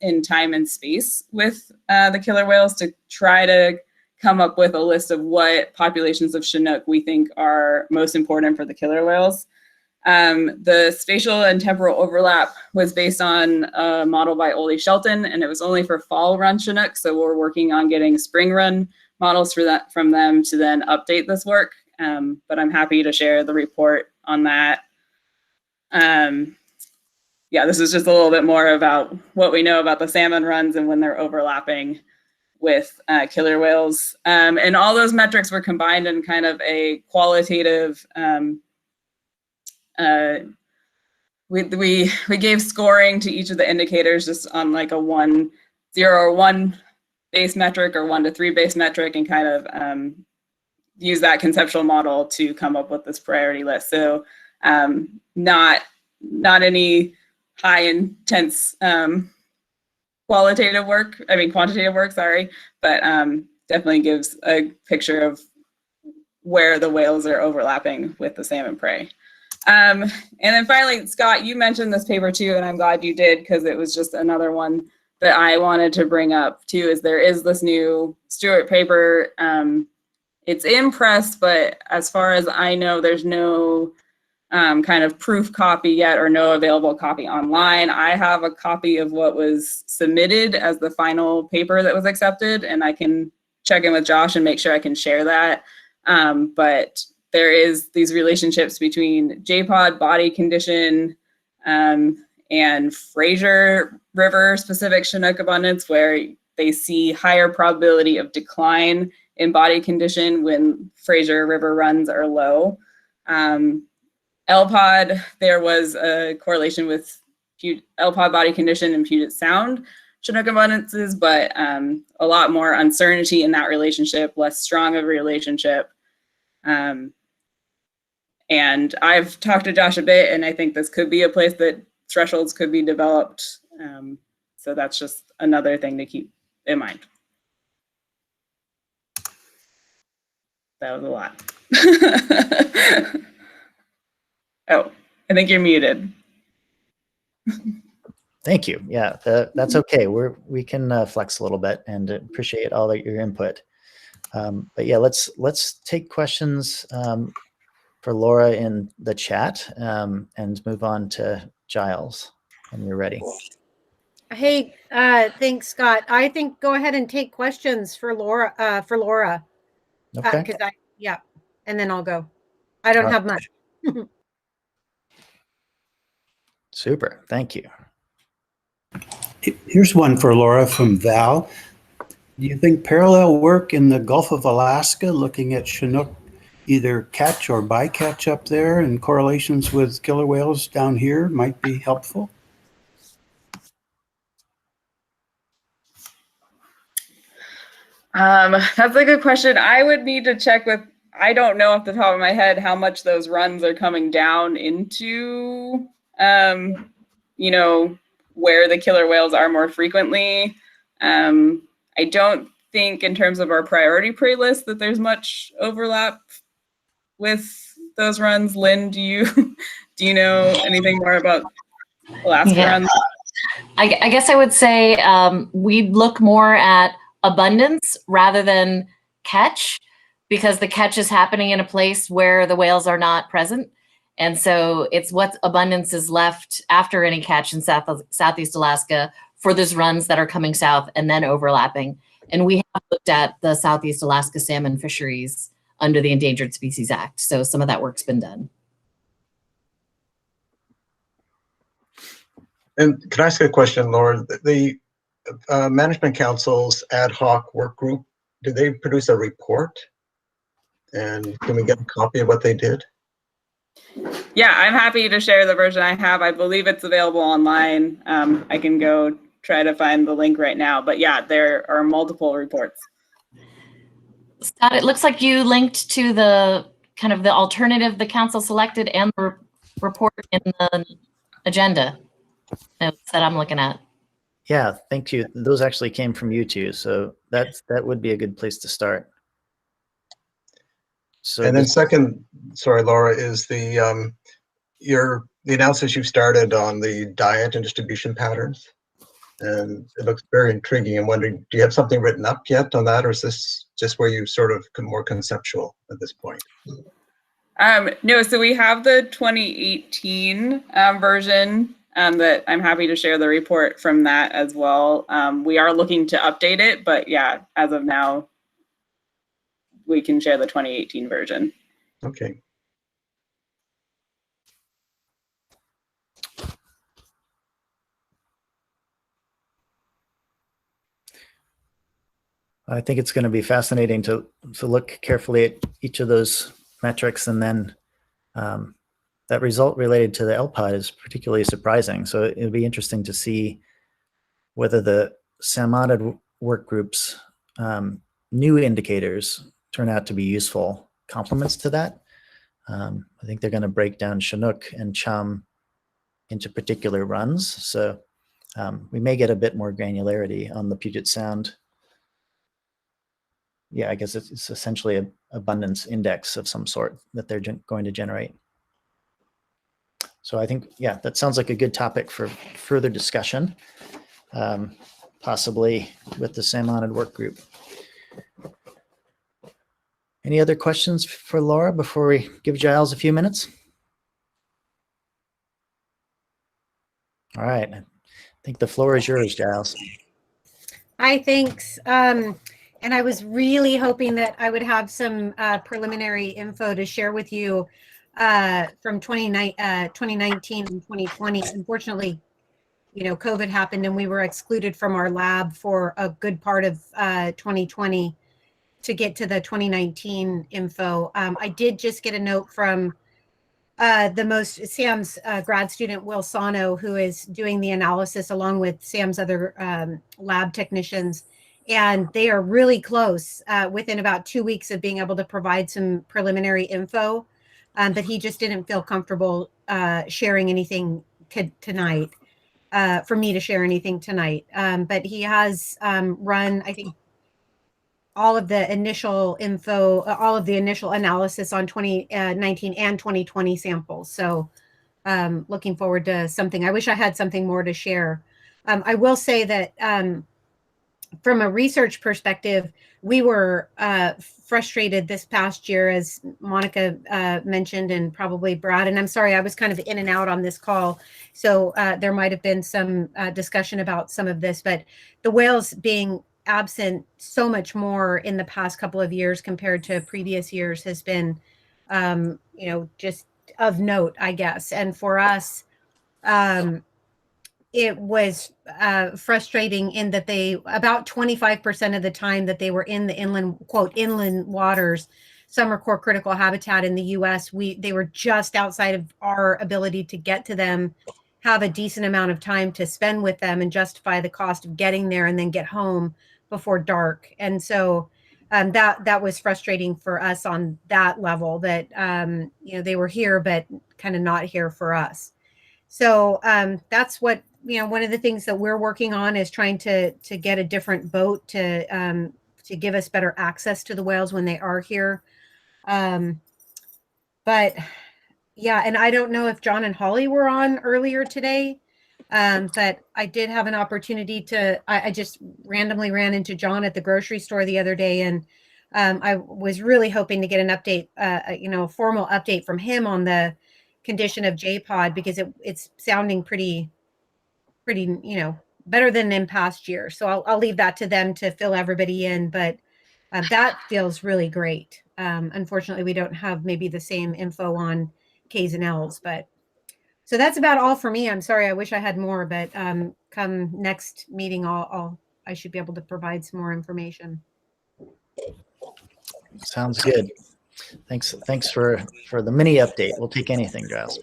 in time and space with the killer whales to try to come up with a list of what populations of Chinook we think are most important for the killer whales. The spatial and temporal overlap was based on a model by Ole Shelton, and it was only for fall run Chinook. So we're working on getting spring run models for that from them to then update this work. But I'm happy to share the report on that. Yeah, this is just a little bit more about what we know about the salmon runs and when they're overlapping with killer whales. And all those metrics were combined in kind of a qualitative, we gave scoring to each of the indicators just on like a 1, 0 or 1 base metric or 1 to 3 base metric, and kind of use that conceptual model to come up with this priority list. So not any high intense quantitative work, sorry, but definitely gives a picture of where the whales are overlapping with the salmon prey. And then finally, Scott, you mentioned this paper too, and I'm glad you did, because it was just another one that I wanted to bring up too, is there is this new Stewart paper. It's in press, but as far as I know, there's no kind of proof copy yet, or no available copy online. I have a copy of what was submitted as the final paper that was accepted, and I can check in with Josh and make sure I can share that. But there is these relationships between JPOD, body condition, and Fraser River specific Chinook abundance, where they see higher probability of decline in body condition when Fraser River runs are low. LPOD, there was a correlation with LPOD body condition and Puget Sound Chinook abundances, but a lot more uncertainty in that relationship, less strong of a relationship. And I've talked to Josh a bit, and I think this could be a place that thresholds could be developed. So that's just another thing to keep in mind. That was a lot. Oh, I think you're muted. Thank you. Yeah, that's okay. We can flex a little bit, and appreciate all of your input. But yeah, let's take questions for Laura in the chat, and move on to Giles when you're ready. Hey, thanks, Scott. I think go ahead and take questions for Laura. Okay. Yeah, and then I'll go. I don't have much. Super. Thank you. Here's one for Laura from Val. Do you think parallel work in the Gulf of Alaska, looking at Chinook, either catch or bycatch up there, and correlations with killer whales down here might be helpful? That's a good question. I would need to check with, I don't know off the top of my head how much those runs are coming down into, you know, where the killer whales are more frequently. I don't think in terms of our priority prey list that there's much overlap with those runs. Lynn, do you know anything more about Alaska runs? I guess I would say we look more at abundance rather than catch, because the catch is happening in a place where the whales are not present. And so it's what abundance is left after any catch in Southeast Alaska for those runs that are coming south and then overlapping. And we have looked at the Southeast Alaska salmon fisheries under the Endangered Species Act. So some of that work's been done. And can I ask a question, Laura? The Management Council's ad hoc work group, did they produce a report? And can we get a copy of what they did? Yeah, I'm happy to share the version I have. I believe it's available online. I can go try to find the link right now. But yeah, there are multiple reports. Scott, it looks like you linked to the kind of the alternative the council selected and the report in the agenda that I'm looking at. Yeah, thank you. Those actually came from you two, so that would be a good place to start. So And then this, second, sorry, Laura, is the analysis you've started on the diet and distribution patterns. And it looks very intriguing. I'm wondering, do you have something written up yet on that, or is this just where you sort of more conceptual at this point? No, so we have the 2018 version that I'm happy to share the report from that as well. We are looking to update it, but yeah, as of now, we can share the 2018 version. Okay. I think it's going to be fascinating to look carefully at each of those metrics, and then that result related to the LPOD is particularly surprising. So it'll be interesting to see whether the SAM-audit work group's new indicators turn out to be useful complements to that. I think they're going to break down Chinook and Chum into particular runs. So we may get a bit more granularity on the Puget Sound. Yeah, I guess it's essentially an abundance index of some sort that they're going to generate. So I think, yeah, that sounds like a good topic for further discussion, possibly with the SAM-audit work group. Any other questions for Laura before we give Giles a few minutes? All right, I think the floor is yours, Giles. Hi, thanks. And I was really hoping that I would have some preliminary info to share with you from 2019 and 2020. Unfortunately, COVID happened and we were excluded from our lab for a good part of 2020 to get to the 2019 info. I did just get a note from Sam's grad student, Will Sano, who is doing the analysis along with Sam's other lab technicians. And they are really close, within about 2 weeks of being able to provide some preliminary info. But he just didn't feel comfortable sharing anything tonight, for me to share anything tonight. But he has run, I think, all of the initial info, all of the initial analysis on 2019 and 2020 samples. So looking forward to something. I wish I had something more to share. I will say that from a research perspective, we were frustrated this past year, as Monica mentioned, and probably Brad. And I'm sorry, I was kind of in and out on this call. So there might have been some discussion about some of this, but the whales being absent so much more in the past couple of years compared to previous years has been, just of note, I guess. And for us, it was frustrating in that about 25% of the time that they were in the inland waters, summer core critical habitat in the US, they were just outside of our ability to get to them, have a decent amount of time to spend with them, and justify the cost of getting there and then get home before dark. And so that was frustrating for us on that level, that they were here but kind of not here for us. So that's what, one of the things that we're working on is trying to get a different boat to give us better access to the whales when they are here. But yeah, and I don't know if John and Holly were on earlier today, but I did have an opportunity I just randomly ran into John at the grocery store the other day, and I was really hoping to get an update, a formal update from him on the condition of JPOD, because it's sounding pretty, better than in past years. So I'll leave that to them to fill everybody in, but that feels really great. Unfortunately, we don't have maybe the same info on K's and L's, but so that's about all for me. I'm sorry, I wish I had more, but come next meeting, I should be able to provide some more information. Sounds good. Thanks for the mini update. We'll take anything, Giles.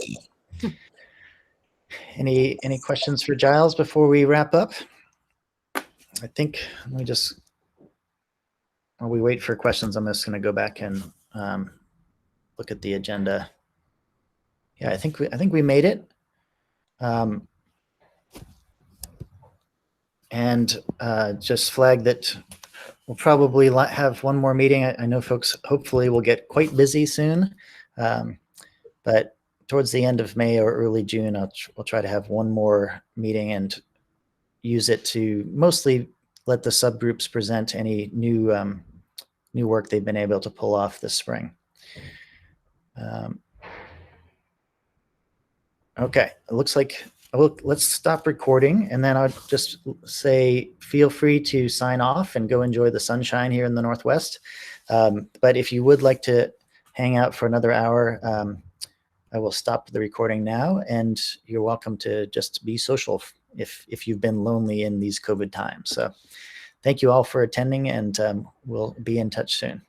Any questions for Giles before we wrap up? I think while we wait for questions, I'm just going to go back and look at the agenda. Yeah, I think we made it. And just flag that we'll probably have one more meeting. I know folks hopefully will get quite busy soon, but towards the end of May or early June, we'll try to have one more meeting and use it to mostly let the subgroups present any new work they've been able to pull off this spring. Okay, it looks like let's stop recording, and then I'll just say feel free to sign off and go enjoy the sunshine here in the Northwest. But if you would like to hang out for another hour, I will stop the recording now, and you're welcome to just be social if you've been lonely in these COVID times. So thank you all for attending, and we'll be in touch soon.